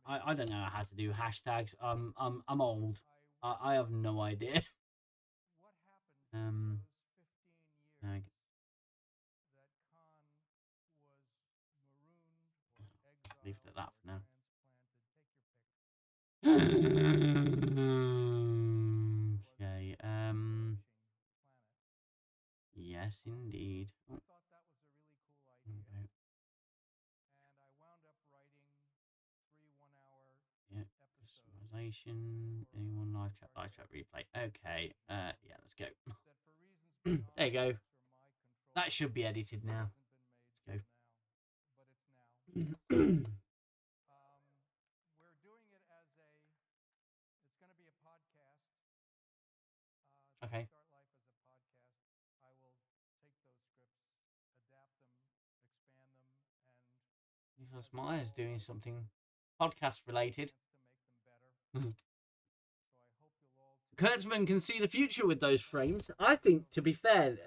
I don't know how to do hashtags. I'm old. I have no idea. What happened those 15 years that Khan was marooned or exiled Leave it at that for now. Take your pick. Okay. Yes, indeed. I thought that was a really cool idea. Okay. And I wound up writing 3 one-hour episodes. Anyone live chat replay. Okay. Yeah, let's go. There you go. That should be edited now. Let's go. But it's now. We're doing it as it's going to be a podcast. Okay. Start life as a podcast. I will take those scripts, adapt them, expand them, and Nicholas Myers doing something podcast related. Kurtzman can see the future with those frames. I think, to be fair,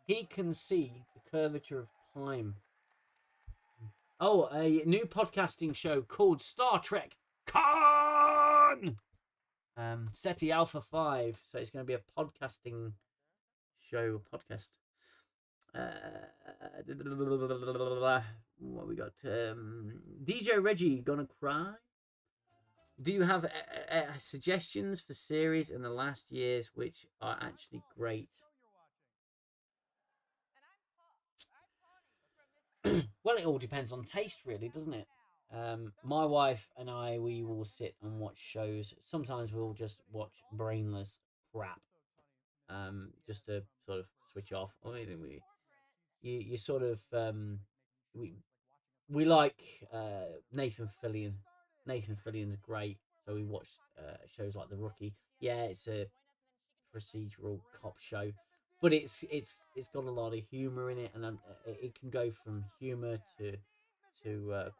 he can see the curvature of time. Oh, a new podcasting show called Star Trek Con! SETI Alpha 5. So it's going to be a podcasting show, podcast. What we got? DJ Reggie, gonna cry? Do you have suggestions for series in the last years which are actually great? Well, it all depends on taste, really, doesn't it? My wife and I, we will sit and watch shows. Sometimes we'll just watch brainless crap, just to sort of switch off. I mean, you sort of we we like Nathan Fillion. Nathan Fillion's great, so we watch shows like The Rookie. Yeah, it's a procedural cop show, but it's got a lot of humor in it, and it can go from humor to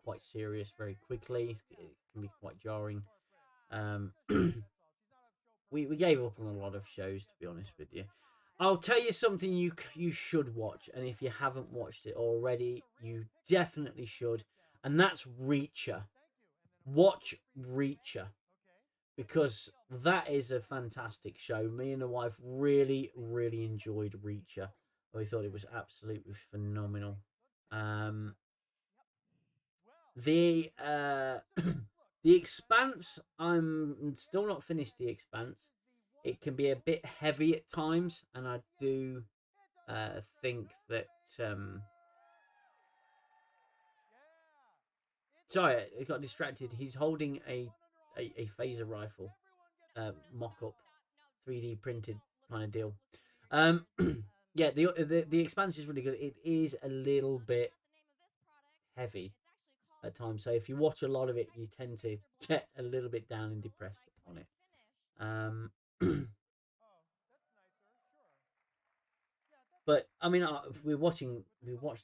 quite serious very quickly. It can be quite jarring. Um, we gave up on a lot of shows, to be honest with you. I'll tell you something you should watch, and if you haven't watched it already, you definitely should, and that's Reacher. Watch Reacher, because that is a fantastic show. Me and the wife really, really enjoyed Reacher. We thought it was absolutely phenomenal. Um, the The Expanse, I'm still not finished The Expanse. It can be a bit heavy at times, and I do think that. Sorry, I got distracted. He's holding a phaser rifle mock up, 3D printed kind of deal. Yeah, the Expanse is really good. It is a little bit heavy at times, so if you watch a lot of it, you tend to get a little bit down and depressed on it. But I mean, we watched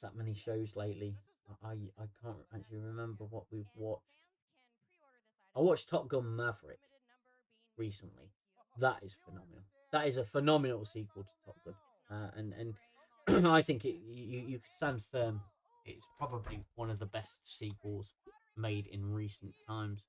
that many shows lately. I can't actually remember what we've watched. I watched Top Gun Maverick recently. That is phenomenal. That is a phenomenal sequel to Top Gun, and I think you stand firm. It's probably one of the best sequels made in recent times.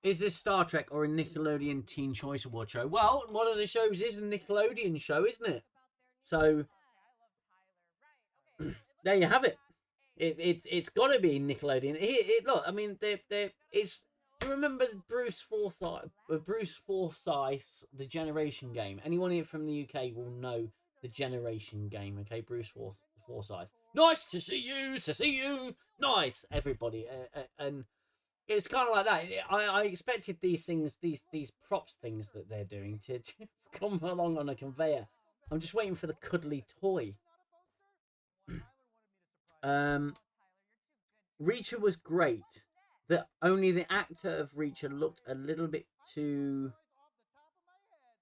Is this Star Trek or a Nickelodeon Teen Choice Award show? Well, one of the shows is a Nickelodeon show, isn't it? So there you have it. It's got to be Nickelodeon. Look, I mean, it's. Do you remember Bruce Forsyth? Bruce Forsyth's The Generation Game. Anyone here from the UK will know The Generation Game. Okay, Bruce Forsyth. Nice to see you. To see you. Nice, everybody. And it's kind of like that. I expected these things, these props things that they're doing to come along on a conveyor. I'm just waiting for the cuddly toy. Reacher was great. Only the actor of Reacher looked a little bit too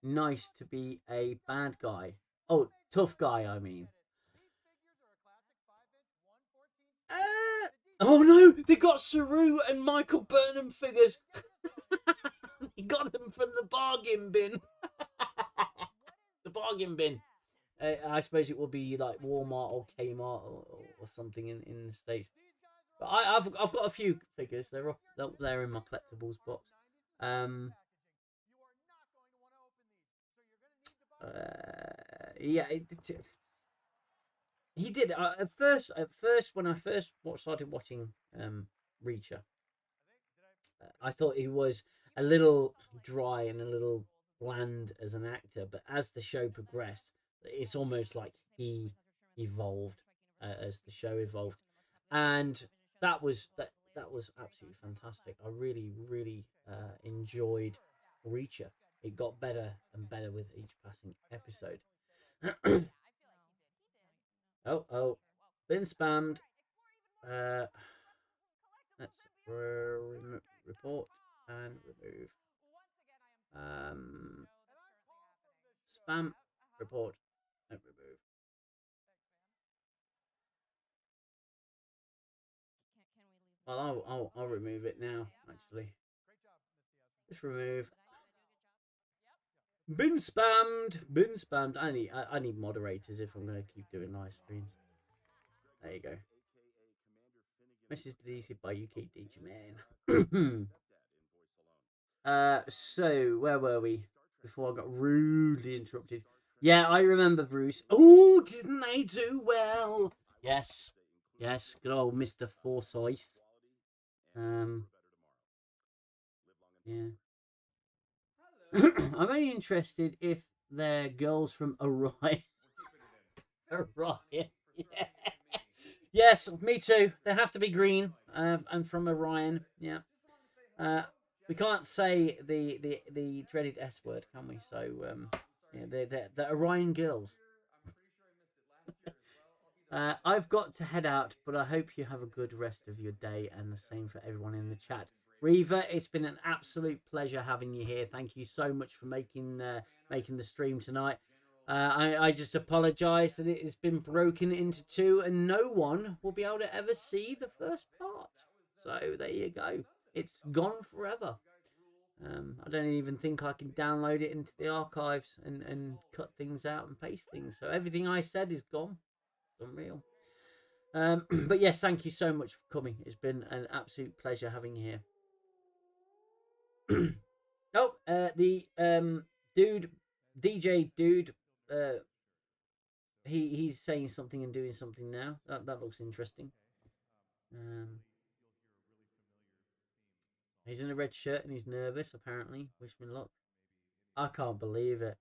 nice to be a bad guy. Oh, tough guy, I mean. Oh no, they got Saru and Michael Burnham figures. He got them from the bargain bin. The bargain bin. I suppose it will be like Walmart or Kmart or something in the States. But I've got a few figures. They're up there in my collectibles box. Yeah, he did. At first, when I first started watching Reacher, I thought he was a little dry and a little bland as an actor. But as the show progressed, it's almost like he evolved as the show evolved, and that was absolutely fantastic. I really enjoyed Reacher. It got better and better with each passing episode. Oh, been spammed. Let's report and remove. Spam, report, and remove. Well, I'll remove it now. Actually, just remove. Been spammed. Been spammed. I need moderators if I'm going to keep doing live streams. There you go. Message deleted by UK DJ Man. So where were we before I got rudely interrupted? Yeah, I remember Bruce. Oh, didn't they do well? Yes, good old Mr. Forsyth. Yeah. I'm only interested if they're girls from Orion. Orion. Yeah. Yes, me too. They have to be green and from Orion. Yeah. We can't say the dreaded S word, can we? So yeah, they're Orion girls. I've got to head out, but I hope you have a good rest of your day, and the same for everyone in the chat. Reva, it's been an absolute pleasure having you here. Thank you so much for making the stream tonight. I just apologise that it has been broken into two, and no one will be able to ever see the first part. So there you go. It's gone forever. I don't even think I can download it into the archives and cut things out and paste things. So everything I said is gone. It's unreal. But yes, thank you so much for coming. It's been an absolute pleasure having you here. Oh, the dude, DJ dude, he's saying something and doing something now. That looks interesting. He's in a red shirt and he's nervous. Apparently, wish me luck. I can't believe it.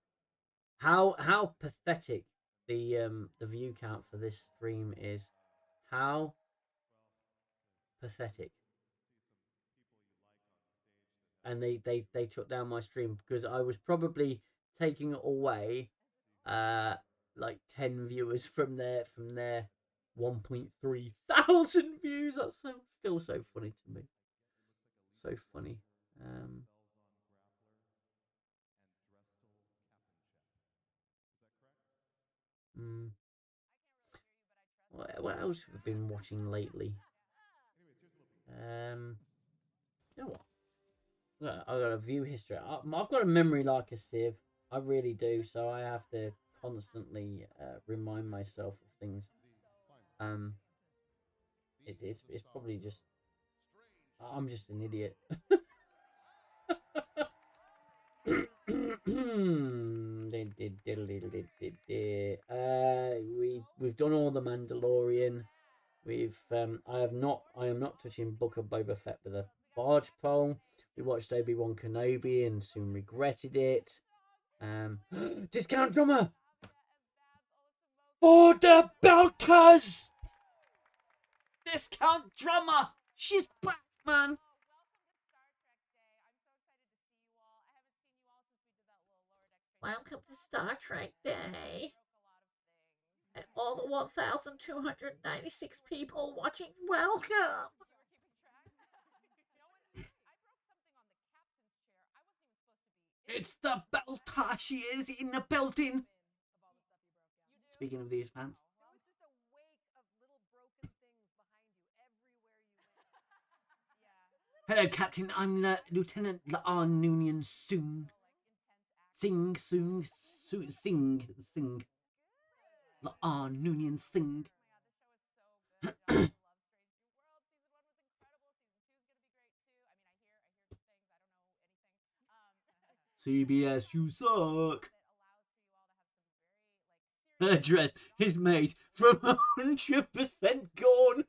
How pathetic the view count for this stream is. How pathetic. And they took down my stream because I was probably taking away like 10 viewers from their 1.3 thousand views. That's still so funny to me. So funny. What else have I been watching lately? You know what? I've got a view history. I've got a memory like a sieve. I really do. So I have to constantly remind myself of things. It's probably just I'm just an idiot. We've done all the Mandalorian. I am not touching Book of Boba Fett with a barge pole. We watched Obi-Wan Kenobi and soon regretted it. Discount drummer for the Belters. Discount drummer. She's back, man. Welcome to Star Trek Day. All the 1,296 people watching, welcome. It's the Belter. She is in the building. Speaking of these pants. Hello, Captain. I'm Lieutenant La'an Noonien Soon. Sing. La'an Noonien Sing. CBS, you suck. Her dress is made from 100% corn.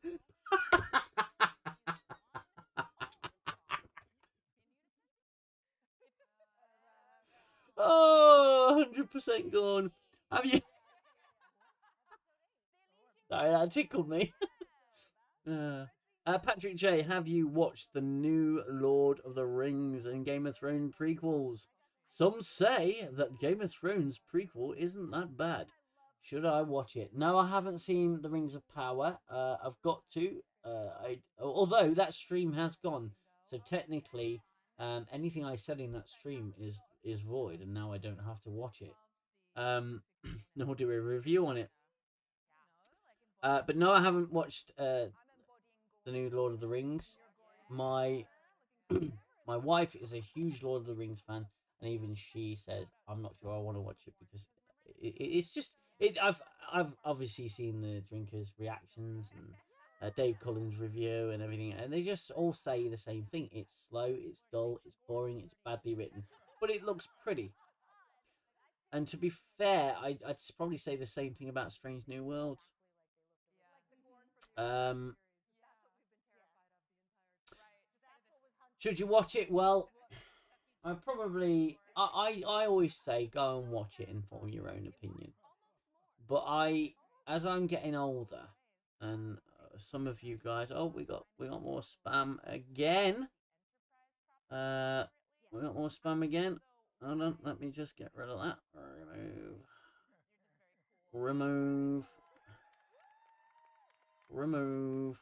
Oh, 100% gone. Have you? Sorry, that tickled me. Patrick J, have you watched the new Lord of the Rings and Game of Thrones prequels? Some say that Game of Thrones prequel isn't that bad. Should I watch it? No, I haven't seen the Rings of Power. I've got to. Although that stream has gone, so technically, anything I said in that stream is void, and now I don't have to watch it. Nor do a review on it. But no, I haven't watched the new Lord of the Rings. My my wife is a huge Lord of the Rings fan, and even she says I'm not sure I want to watch it because it's just it. I've obviously seen the drinkers' reactions and Dave Collins' review and everything, and they just all say the same thing. It's slow, it's dull, it's boring, it's badly written, but it looks pretty. And to be fair, I'd probably say the same thing about Strange New Worlds. Should you watch it? Well, I always say go and watch it and form your own opinion. But as I'm getting older, and some of you guys, we got more spam again. We got more spam again. Hold on, let me just get rid of that. Remove. Remove. Remove.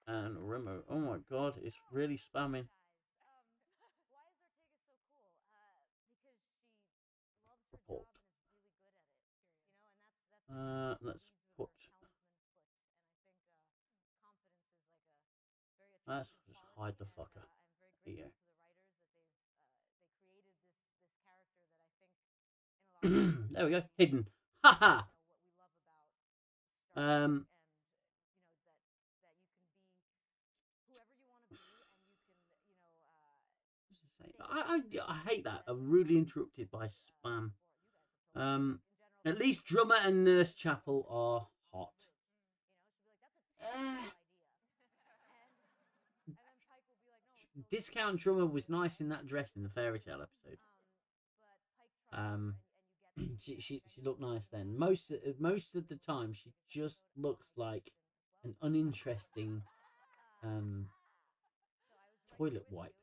And remove. Oh my god, it's really spamming. Report. Let's put. Let's just hide the fucker. There you go. There we go. Hidden. Haha. I hate that. I'm rudely interrupted by spam. At least Drummer and Nurse Chapel are hot. Discount Drummer was nice in that dress in the fairy tale episode. She looked nice then. Most of the time, she just looks like an uninteresting toilet wipe.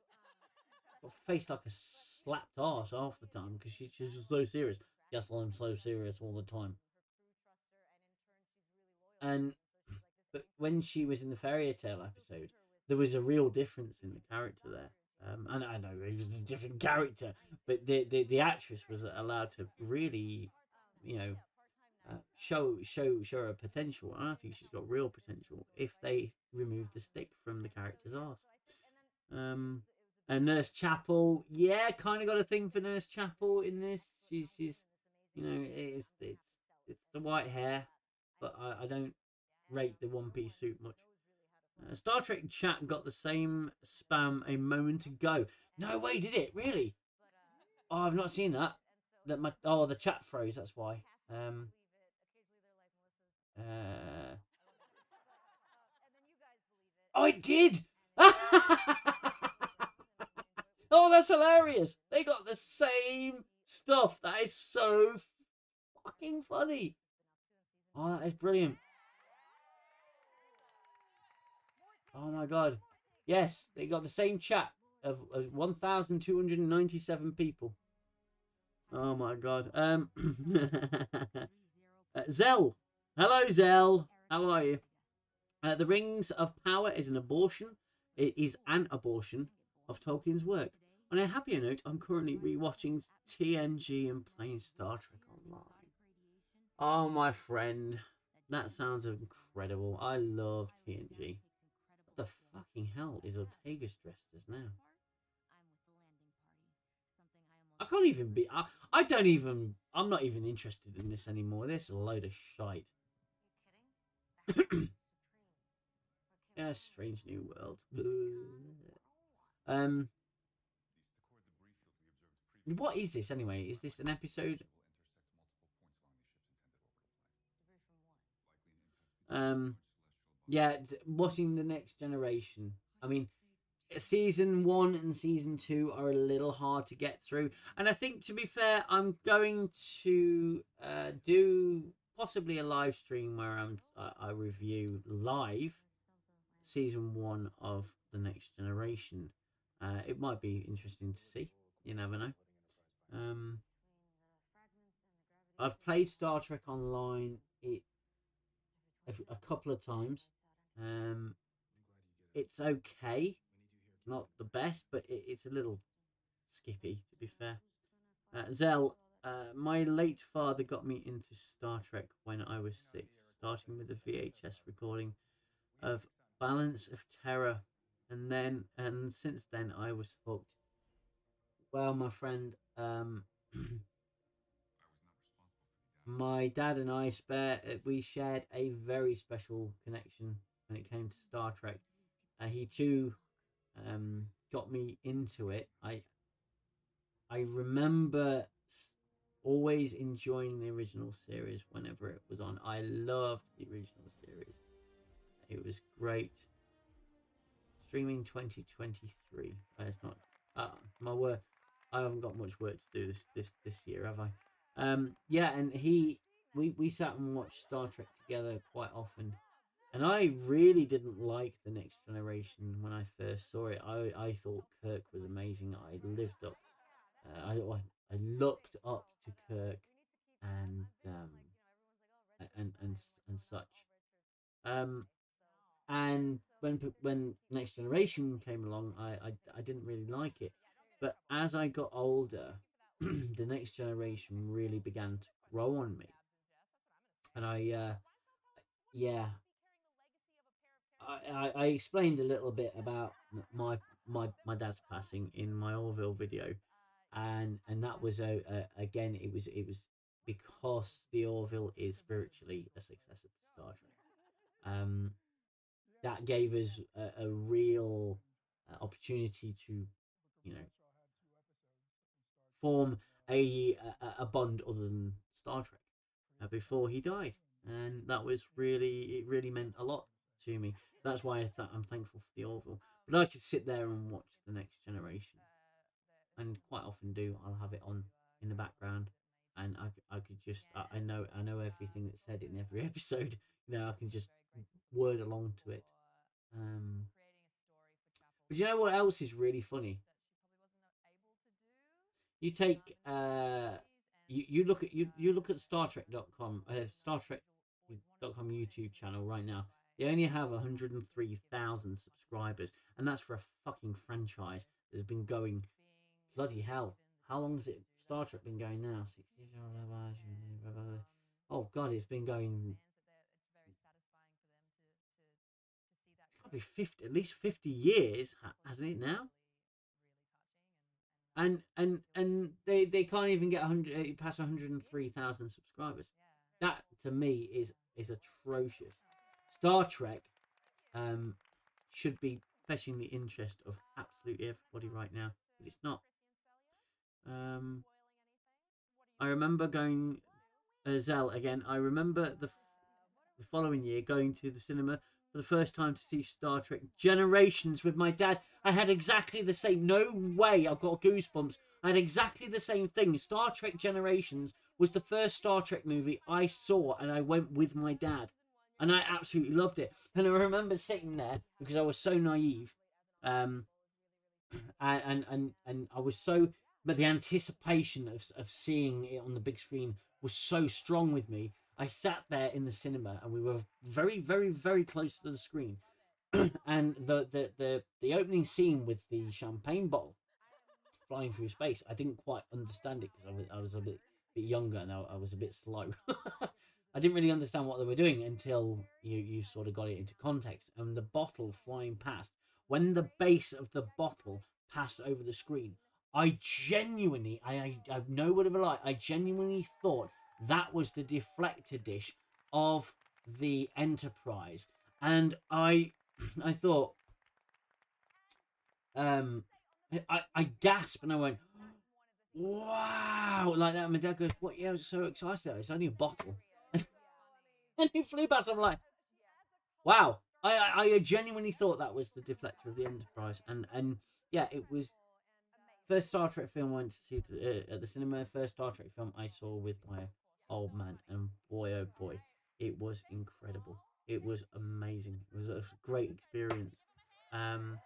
Got face like a slapped arse half the time because she's just so serious. Yes, I'm so serious all the time. And but when she was in the fairy tale episode, there was a real difference in the character there. And I know it was a different character, but the actress was allowed to really, show her potential. And I think she's got real potential if they remove the stick from the character's arse. And Nurse Chapel, yeah, kind of got a thing for Nurse Chapel in this. She's it's the white hair, but I don't rate the one-piece suit much. Star Trek chat got the same spam a moment ago. No way, did it really? Oh, I've not seen that. The chat froze. That's why. Oh, it did. Oh, that's hilarious. They got the same stuff. That is so fucking funny. Oh, that is brilliant. Oh my god. Yes, they got the same chat of 1,297 people. Oh my god. Zell. Hello, Zell. How are you? The Rings of Power is an abortion. It is an abortion of Tolkien's work. On a happier note, I'm currently rewatching TNG and playing Star Trek Online. Oh, my friend. That sounds incredible. I love TNG. What the fucking hell is Ortega's dressed as now? I can't even be. I don't even. I'm not even interested in this anymore. This is a load of shite. Yeah, Strange New World. What is this anyway? Is this an episode? Yeah, watching The Next Generation. I mean, season 1 and season 2 are a little hard to get through, and I think, to be fair, I'm going to do possibly a live stream where I review live season 1 of The Next Generation. It might be interesting to see. You never know. I've played Star Trek Online a couple of times. It's okay. Not the best, but it's a little skippy, to be fair. Zell, my late father got me into Star Trek when I was 6, starting with a VHS recording of Balance of Terror, and since then I was hooked. Well, my friend, my dad and I we shared a very special connection when it came to Star Trek. He too got me into it. I remember always enjoying the original series whenever it was on. I loved the original series. It was great. Streaming 2023. It's not my work. I haven't got much work to do this year, have I? Yeah, and we sat and watched Star Trek together quite often. And I really didn't like The Next Generation when I first saw it. I thought Kirk was amazing. I lived up, I looked up to Kirk and and such. Um, and when Next Generation came along, I didn't really like it. But as I got older, the Next Generation really began to grow on me, and yeah, I explained a little bit about my dad's passing in my Orville video, and that was again it was because the Orville is spiritually a successor to Star Trek. That gave us a real opportunity to, you know, form a bond other than Star Trek before he died, and that was really, it really meant a lot to me. So that's why I'm thankful for the Orville. But I could sit there and watch The Next Generation, and quite often do. I'll have it on in the background, and I could just I know everything that's said in every episode. You know, I can just word along to it. Um, but you know what else is really funny? You take you look at you look at StarTrek.com StarTrek.com YouTube channel right now. They only have 103,000 subscribers, and that's for a fucking franchise that's been going, bloody hell. How long has it Star Trek been going now? 60. Oh god, it's been going. It's got to be 50, at least 50 years, hasn't it now? And they can't even get 100 past 103,000 subscribers. That to me is atrocious. Star Trek um should be fetching the interest of absolutely everybody right now, but it's not. um I remember going, Zell again, I remember the following year going to the cinema for the first time to see Star Trek Generations with my dad. I had exactly the same. No way, I've got goosebumps. I had exactly the same thing. Star Trek Generations was the first Star Trek movie I saw, and I went with my dad, and I absolutely loved it. And I remember sitting there because I was so naive, um, and I was so, but the anticipation of seeing it on the big screen was so strong with me. I sat there in the cinema, and we were very, very, very close to the screen. And the opening scene with the champagne bottle flying through space, I didn't quite understand it because I was a bit younger, and I was a bit slow. I didn't really understand what they were doing until you sort of got it into context. And the bottle flying past, when the base of the bottle passed over the screen, I genuinely, I have no word of a lie, I genuinely thought that was the deflector dish of the Enterprise. And I thought, um, I gasped and I went, wow, like that. And my dad goes, what? Yeah, I was so excited. It's only a bottle. And he flew past. I'm like, wow. I genuinely thought that was the deflector of the Enterprise. And yeah, it was first Star Trek film I went to see at the cinema. First Star Trek film I saw with my old man. And boy, oh boy, it was incredible. It was amazing. It was a great experience. Um,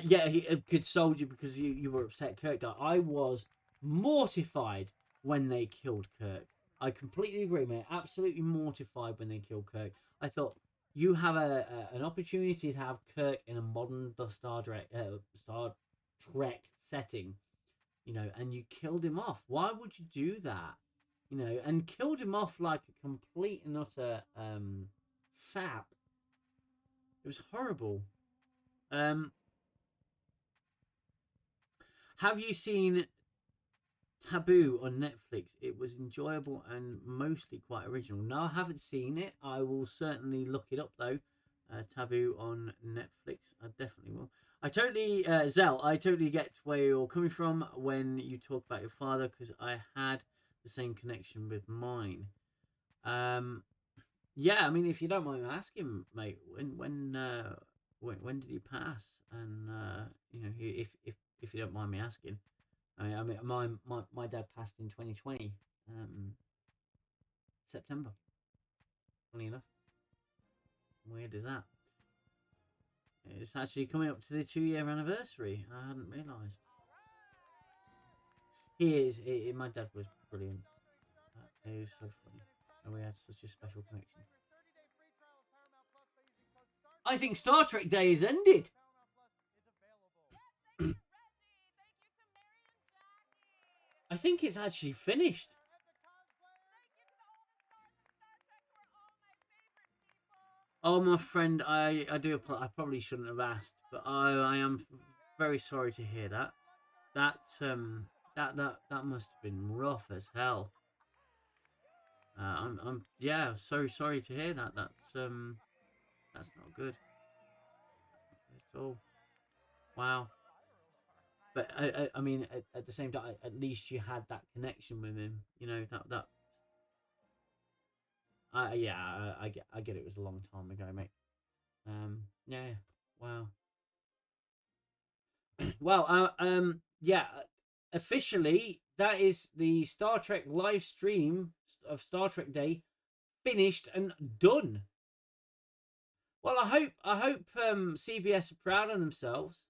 yeah, he consoled you because you were upset Kirk died. I was mortified when they killed Kirk. I completely agree, mate. Absolutely mortified when they killed Kirk. I thought you have an opportunity to have Kirk in a modern Star Trek setting, you know, and you killed him off. Why would you do that? You know, and killed him off like a complete and utter sap. It was horrible. Um, have you seen Taboo on Netflix? It was enjoyable and mostly quite original. No, I haven't seen it. I will certainly look it up though. Taboo on Netflix. I definitely will. I totally, Zell, I totally get where you're coming from when you talk about your father because I had the same connection with mine. Um, yeah, I mean, if you don't mind asking, mate, when did he pass? And you know, if you don't mind me asking. I mean, my dad passed in 2020, September. funny enough. Weird is that? It's actually coming up to the 2-year anniversary. I hadn't realised. He is. My dad was brilliant. He was so funny. And we had such a special connection. I think Star Trek Day has ended. I think it's actually finished. Oh, my friend, I do. I probably shouldn't have asked, but I am very sorry to hear that. That must have been rough as hell. I'm yeah, so sorry to hear that. That's not good. That's not good at all. Wow. But I mean, at the same time, at least you had that connection with him. You know that. Yeah, I get it was a long time ago, mate. Yeah. Wow. Well, yeah. Officially, that is the Star Trek live stream of Star Trek Day finished and done. Well, I hope CBS are proud of themselves.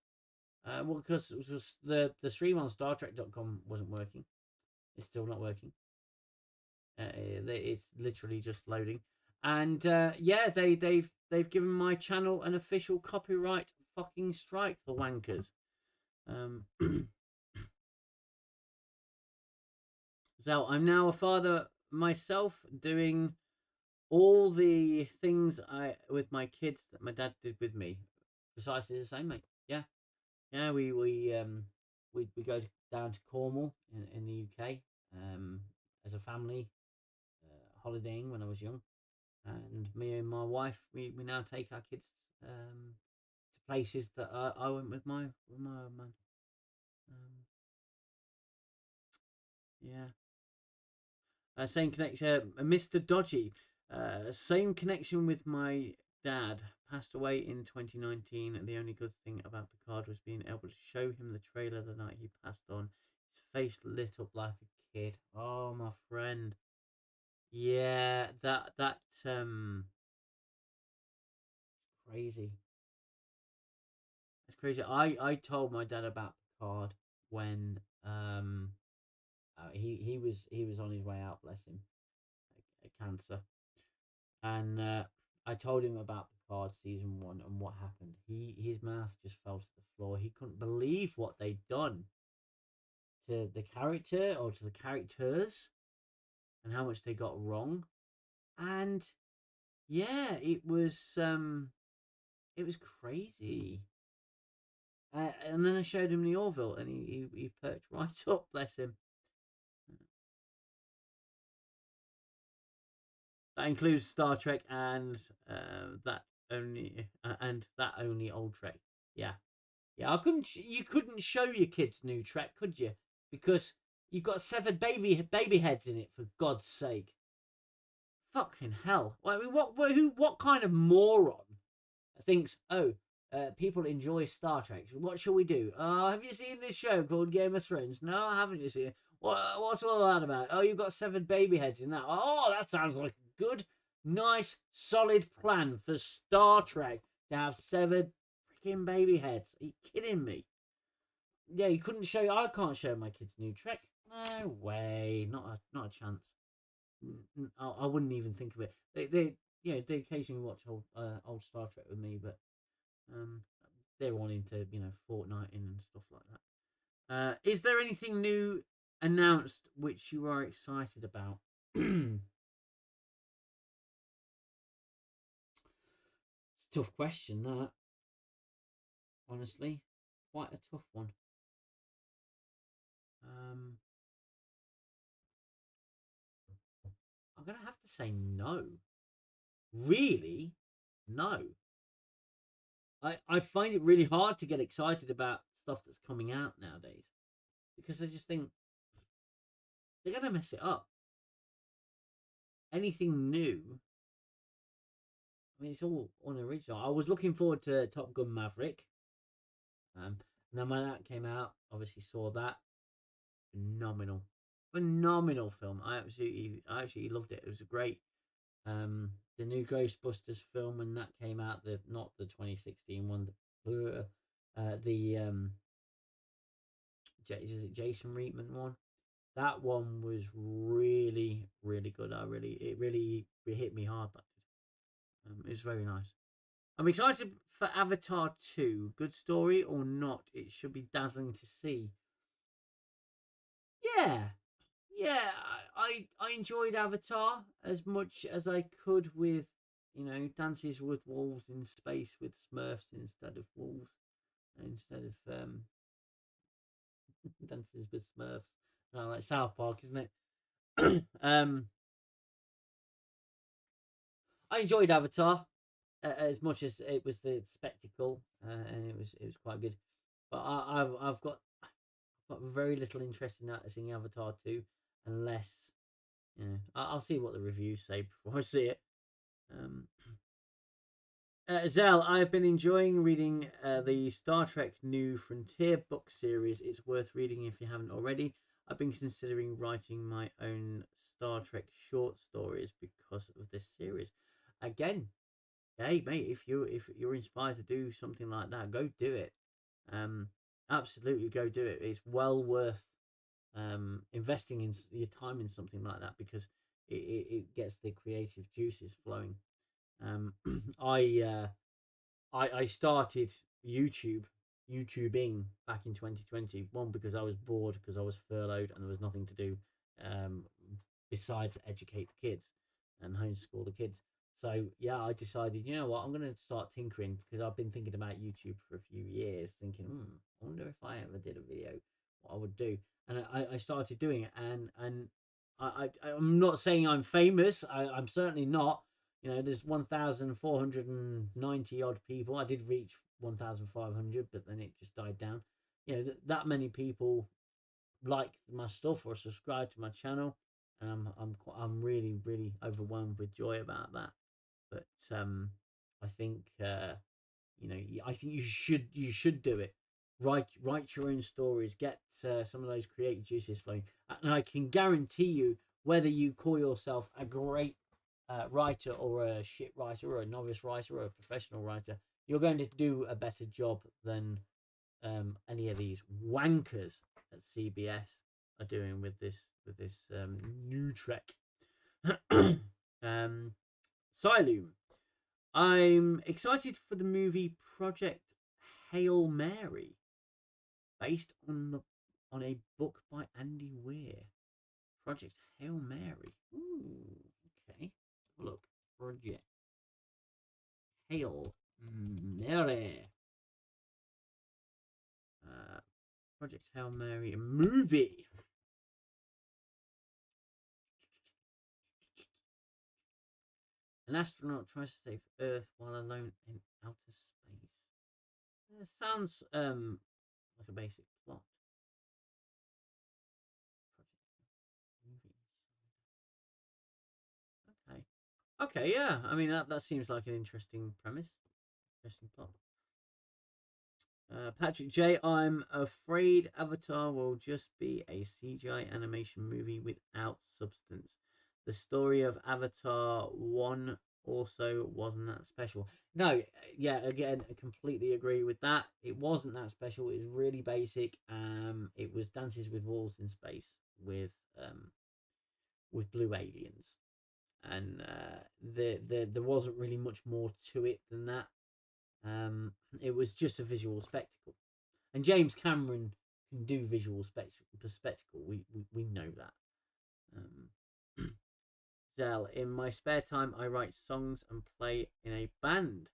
Well, because the stream on StarTrek.com wasn't working. It's still not working. It's literally just loading. And yeah, they've given my channel an official copyright fucking strike, the wankers. So I'm now a father myself, doing all the things with my kids that my dad did with me. Precisely the same, mate. Yeah, yeah. We go down to Cornwall in the UK as a family, holidaying when I was young, and me and my wife we now take our kids to places that I went with my man. Yeah. Same connection, Mr. Dodgy. Same connection with my dad. Passed away in 2019, and the only good thing about Picard was being able to show him the trailer the night he passed on. His face lit up like a kid. Oh, my friend. Yeah, that crazy. It's crazy. I told my dad about Picard when he was on his way out, bless him, cancer. And I told him about Picard season 1 and what happened. His mouth just fell to the floor. He couldn't believe what they'd done to the character or to the characters, and how much they got wrong. And yeah, it was crazy. And then I showed him the Orville, and he perked right up. Bless him. That includes Star Trek and that only old Trek. Yeah, yeah. You couldn't show your kids new Trek, could you? Because you've got severed baby heads in it. For God's sake. Fucking hell. I mean, what kind of moron thinks? Oh, people enjoy Star Trek. What shall we do? Have you seen this show called Game of Thrones? No, I haven't. You seen it? What's all that about? Oh, you've got severed baby heads in that. Oh, that sounds like a good, nice, solid plan for Star Trek to have severed freaking baby heads. Are you kidding me? Yeah, you couldn't show. I can't show my kids new Trek. No way. Not a chance. I wouldn't even think of it. They occasionally watch old Star Trek with me, but they're on into Fortnite and stuff like that. Is there anything new announced which you are excited about? It's a tough question, that. Honestly, quite a tough one. I'm gonna have to say no. Really, no. I find it really hard to get excited about stuff that's coming out nowadays, because I just think they're gonna mess it up. Anything new, I mean, it's all unoriginal. I was looking forward to Top Gun Maverick, and then when that came out, obviously saw that. Phenomenal film. I absolutely loved it. It was a great the new Ghostbusters film when that came out, not the 2016 one, is it Jason Reitman one? That one was really, really good. It hit me hard. It was very nice. I'm excited for Avatar 2. Good story or not, it should be dazzling to see. Yeah, yeah. I enjoyed Avatar as much as I could with, Dances with Wolves in space with Smurfs instead of wolves, instead of Dances with Smurfs. No, like South Park, isn't it? I enjoyed Avatar as much as it was the spectacle, and it was quite good. But I've got very little interest in that seeing Avatar 2, unless I'll see what the reviews say before I see it. Um, Zell, I've been enjoying reading the Star Trek New Frontier book series. It's worth reading if you haven't already. I've been considering writing my own Star Trek short stories because of this series. Again, hey mate, if you're inspired to do something like that, go do it. Absolutely go do it. It's well worth investing in your time in something like that, because it gets the creative juices flowing. um I I started YouTubing back in 2020. One, because I was bored, because I was furloughed and there was nothing to do um, besides educate the kids and homeschool the kids. So yeah, I decided, you know what, I'm going to start tinkering, because I've been thinking about YouTube for a few years, thinking, I wonder if I ever did a video, what I would do. And I started doing it, and I'm not saying I'm famous. I'm certainly not. There's 1,490 odd people. I did reach 1,500, but then it just died down. That many people like my stuff or subscribe to my channel, and I'm really, really overwhelmed with joy about that. But I think I think you should do it. Write your own stories. Get some of those creative juices flowing, and I can guarantee you, whether you call yourself a great writer or a shit writer or a novice writer or a professional writer, you're going to do a better job than any of these wankers at CBS are doing with this new Trek. Siloom. I'm excited for the movie Project Hail Mary, based on a book by Andy Weir. Project Hail Mary. Ooh, okay. Look, Project Hail Mary. Uh, Project Hail Mary movie. An astronaut tries to save Earth while alone in outer space. Sounds like a basic plot. Okay. Okay, yeah. I mean, that seems like an interesting premise. Interesting plot. Patrick J, I'm afraid Avatar will just be a CGI animation movie without substance. The story of Avatar 1 also wasn't that special. No, yeah, again, I completely agree with that. It wasn't that special. It was really basic. It was Dances with Wolves in space with blue aliens, and there wasn't really much more to it than that. It was just a visual spectacle, and James Cameron can do visual spectacle. We know that. Zell, in my spare time, I write songs and play in a band.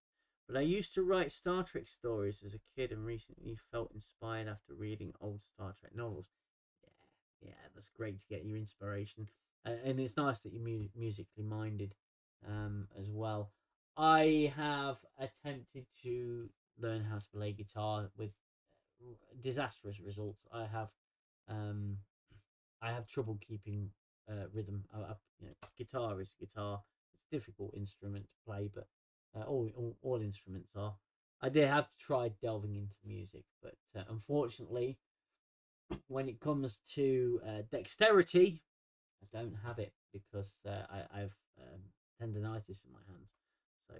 But I used to write Star Trek stories as a kid, and recently felt inspired after reading old Star Trek novels. Yeah, that's great to get your inspiration, and it's nice that you're musically minded as well. I have attempted to learn how to play guitar with disastrous results. Um, I have trouble keeping rhythm. Guitar is guitar. It's a difficult instrument to play, but all instruments are. I did have to try delving into music, but unfortunately, when it comes to dexterity, I don't have it, because I've tendonitis in my hands, so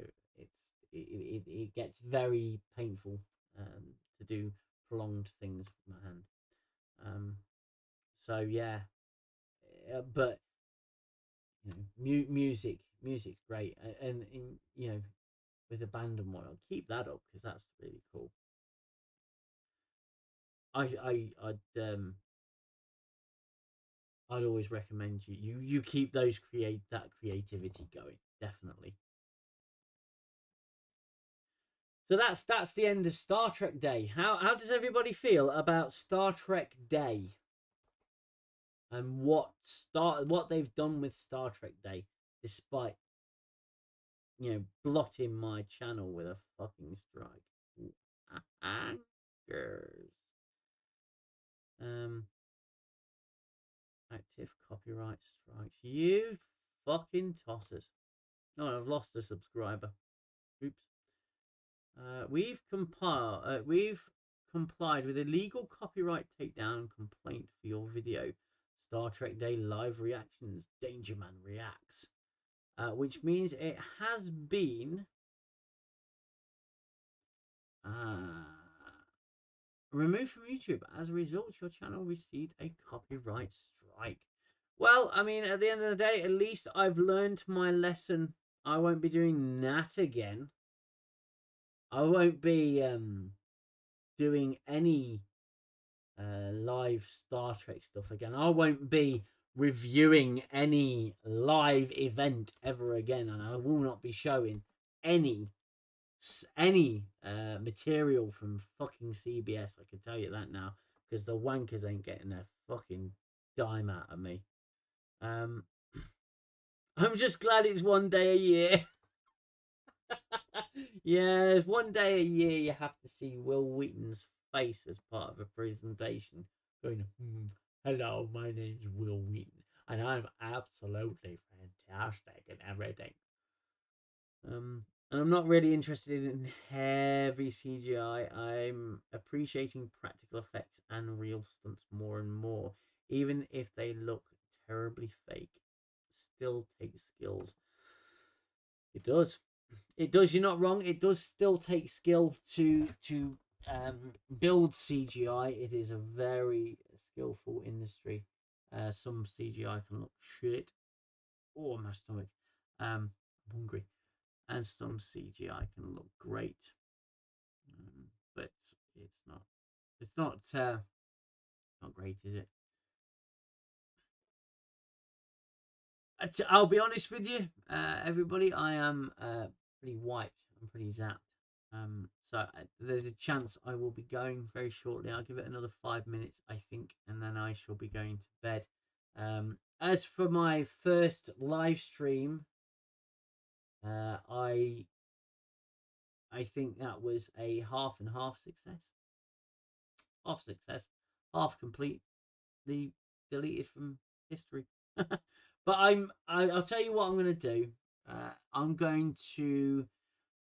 it gets very painful to do prolonged things with my hand. So yeah, but music's great, and with a band and whatnot, keep that up because that's really cool. I'd always recommend you keep that creativity going, definitely. So that's the end of Star Trek Day. How does everybody feel about Star Trek Day and what they've done with Star Trek Day, despite blotting my channel with a fucking strike. Anchors. Active copyright strikes. You fucking tossers. No, I've lost a subscriber. Oops. We've complied with a legal copyright takedown complaint for your video. Star Trek Day live reactions. Dangerman reacts. Which means it has been removed from YouTube. As a result, your channel received a copyright strike. Well, I mean, at the end of the day, at least I've learned my lesson. I won't be doing that again. I won't be doing any live Star Trek stuff again. I won't be reviewing any live event ever again, and I will not be showing any material from fucking CBS. I can tell you that now, because the wankers ain't getting their fucking dime out of me. I'm just glad it's one day a year. Yeah, one day a year you have to see Wil Wheaton's face as part of a presentation, going, "Hello, my name's Wil Wheaton, and I'm absolutely fantastic and everything." And I'm not really interested in heavy CGI. I'm appreciating practical effects and real stunts more and more, even if they look terribly fake. Still takes skills. It does. It does. You're not wrong. It does still take skill to build CGI. It is a very skillful industry. Some CGI can look shit. Oh, my stomach. I'm hungry. And some CGI can look great, but it's not. It's not great, is it? I'll be honest with you, everybody. I am pretty wiped. I'm pretty zapped. So there's a chance I will be going very shortly. I'll give it another 5 minutes, I think, and then I shall be going to bed. As for my first live stream, I think that was a half and half success. Half success, half completely deleted from history. But I'll tell you what I'm going to do. I'm going to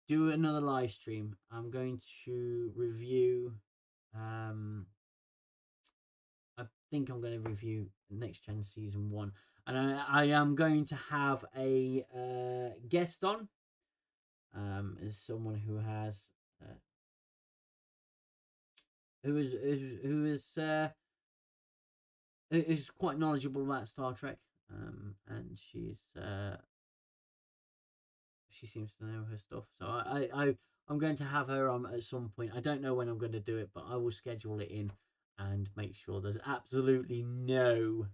do another live stream. I'm going to review. I think I'm going to review Next Gen Season 1, and I am going to have a guest on. As someone who has who is quite knowledgeable about Star Trek, and she seems to know her stuff. So I'm going to have her on at some point. I don't know when I'm going to do it, but I will schedule it in and make sure there's absolutely no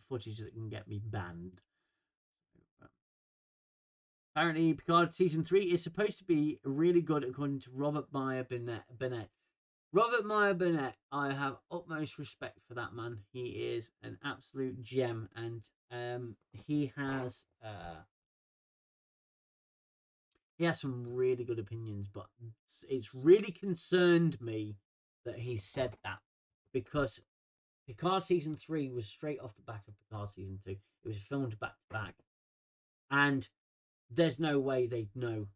footage that can get me banned. Apparently, Picard Season 3 is supposed to be really good, according to Robert Meyer Burnett. Robert Meyer Burnett, I have utmost respect for that man. He is an absolute gem, and he has some really good opinions, but it's really concerned me that he said that, because Picard Season 3 was straight off the back of Picard Season 2. It was filmed back to back, and there's no way they'd know.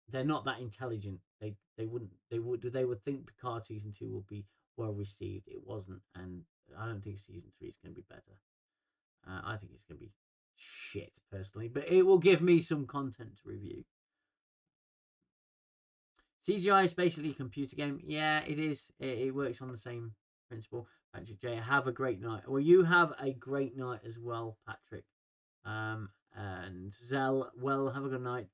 They're not that intelligent. They would think Picard Season 2 will be well received. It wasn't, and I don't think Season 3 is going to be better. I think it's going to be shit, personally, but it will give me some content to review. CGI is basically a computer game. Yeah, it is. It works on the same principle. Patrick J, have a great night. Well, you have a great night as well, Patrick. And Zell, well, have a good night,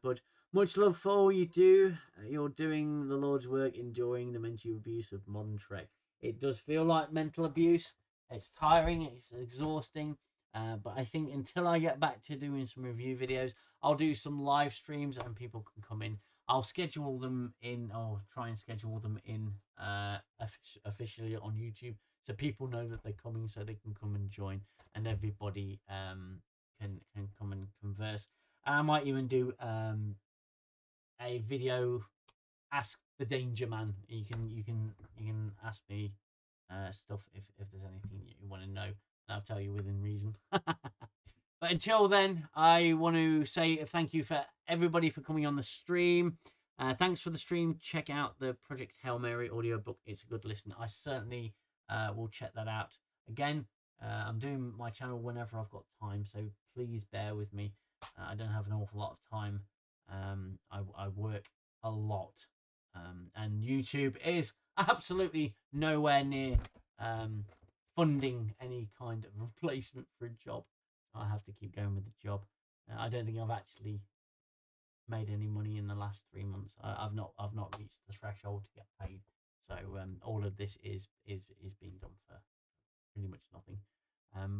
bud. Much love for all you do. You're doing the Lord's work, enjoying the mental abuse of modern Trek. It does feel like mental abuse. It's tiring. It's exhausting. But I think until I get back to doing some review videos, I'll do some live streams and people can come in. I'll schedule them in, or try and schedule them in officially on YouTube, so people know that they're coming, so they can come and join, and everybody can come and converse. And I might even do a video, ask the Danger Man. You can ask me stuff if there's anything you want to know, and I'll tell you within reason. But until then, I want to say thank you for everybody for coming on the stream. Thanks for the stream. Check out the Project Hail Mary audiobook. It's a good listen. I certainly will check that out. Again, I'm doing my channel whenever I've got time, so please bear with me. I don't have an awful lot of time. I work a lot. And YouTube is absolutely nowhere near funding any kind of replacement for a job. I have to keep going with the job. I don't think I've actually made any money in the last 3 months. I've not reached the threshold to get paid. So all of this is being done for pretty much nothing.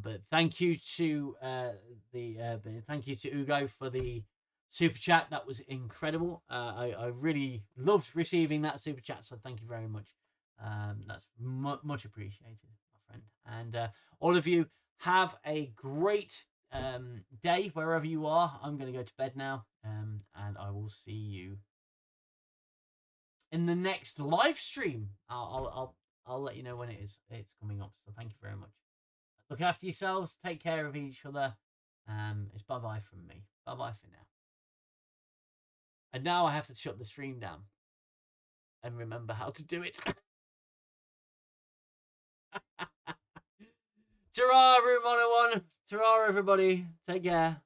But thank you to thank you to Ugo for the super chat. That was incredible. I really loved receiving that super chat. So thank you very much. That's much appreciated, my friend. And all of you, have a great day wherever you are. I'm going to go to bed now, and I will see you in the next live stream. I'll let you know when it's coming up. So thank you very much. Look after yourselves. Take care of each other. It's bye bye from me. Bye bye for now. And now I have to shut the stream down and remember how to do it. Ta-ra, Room 101. Ta-ra, everybody. Take care.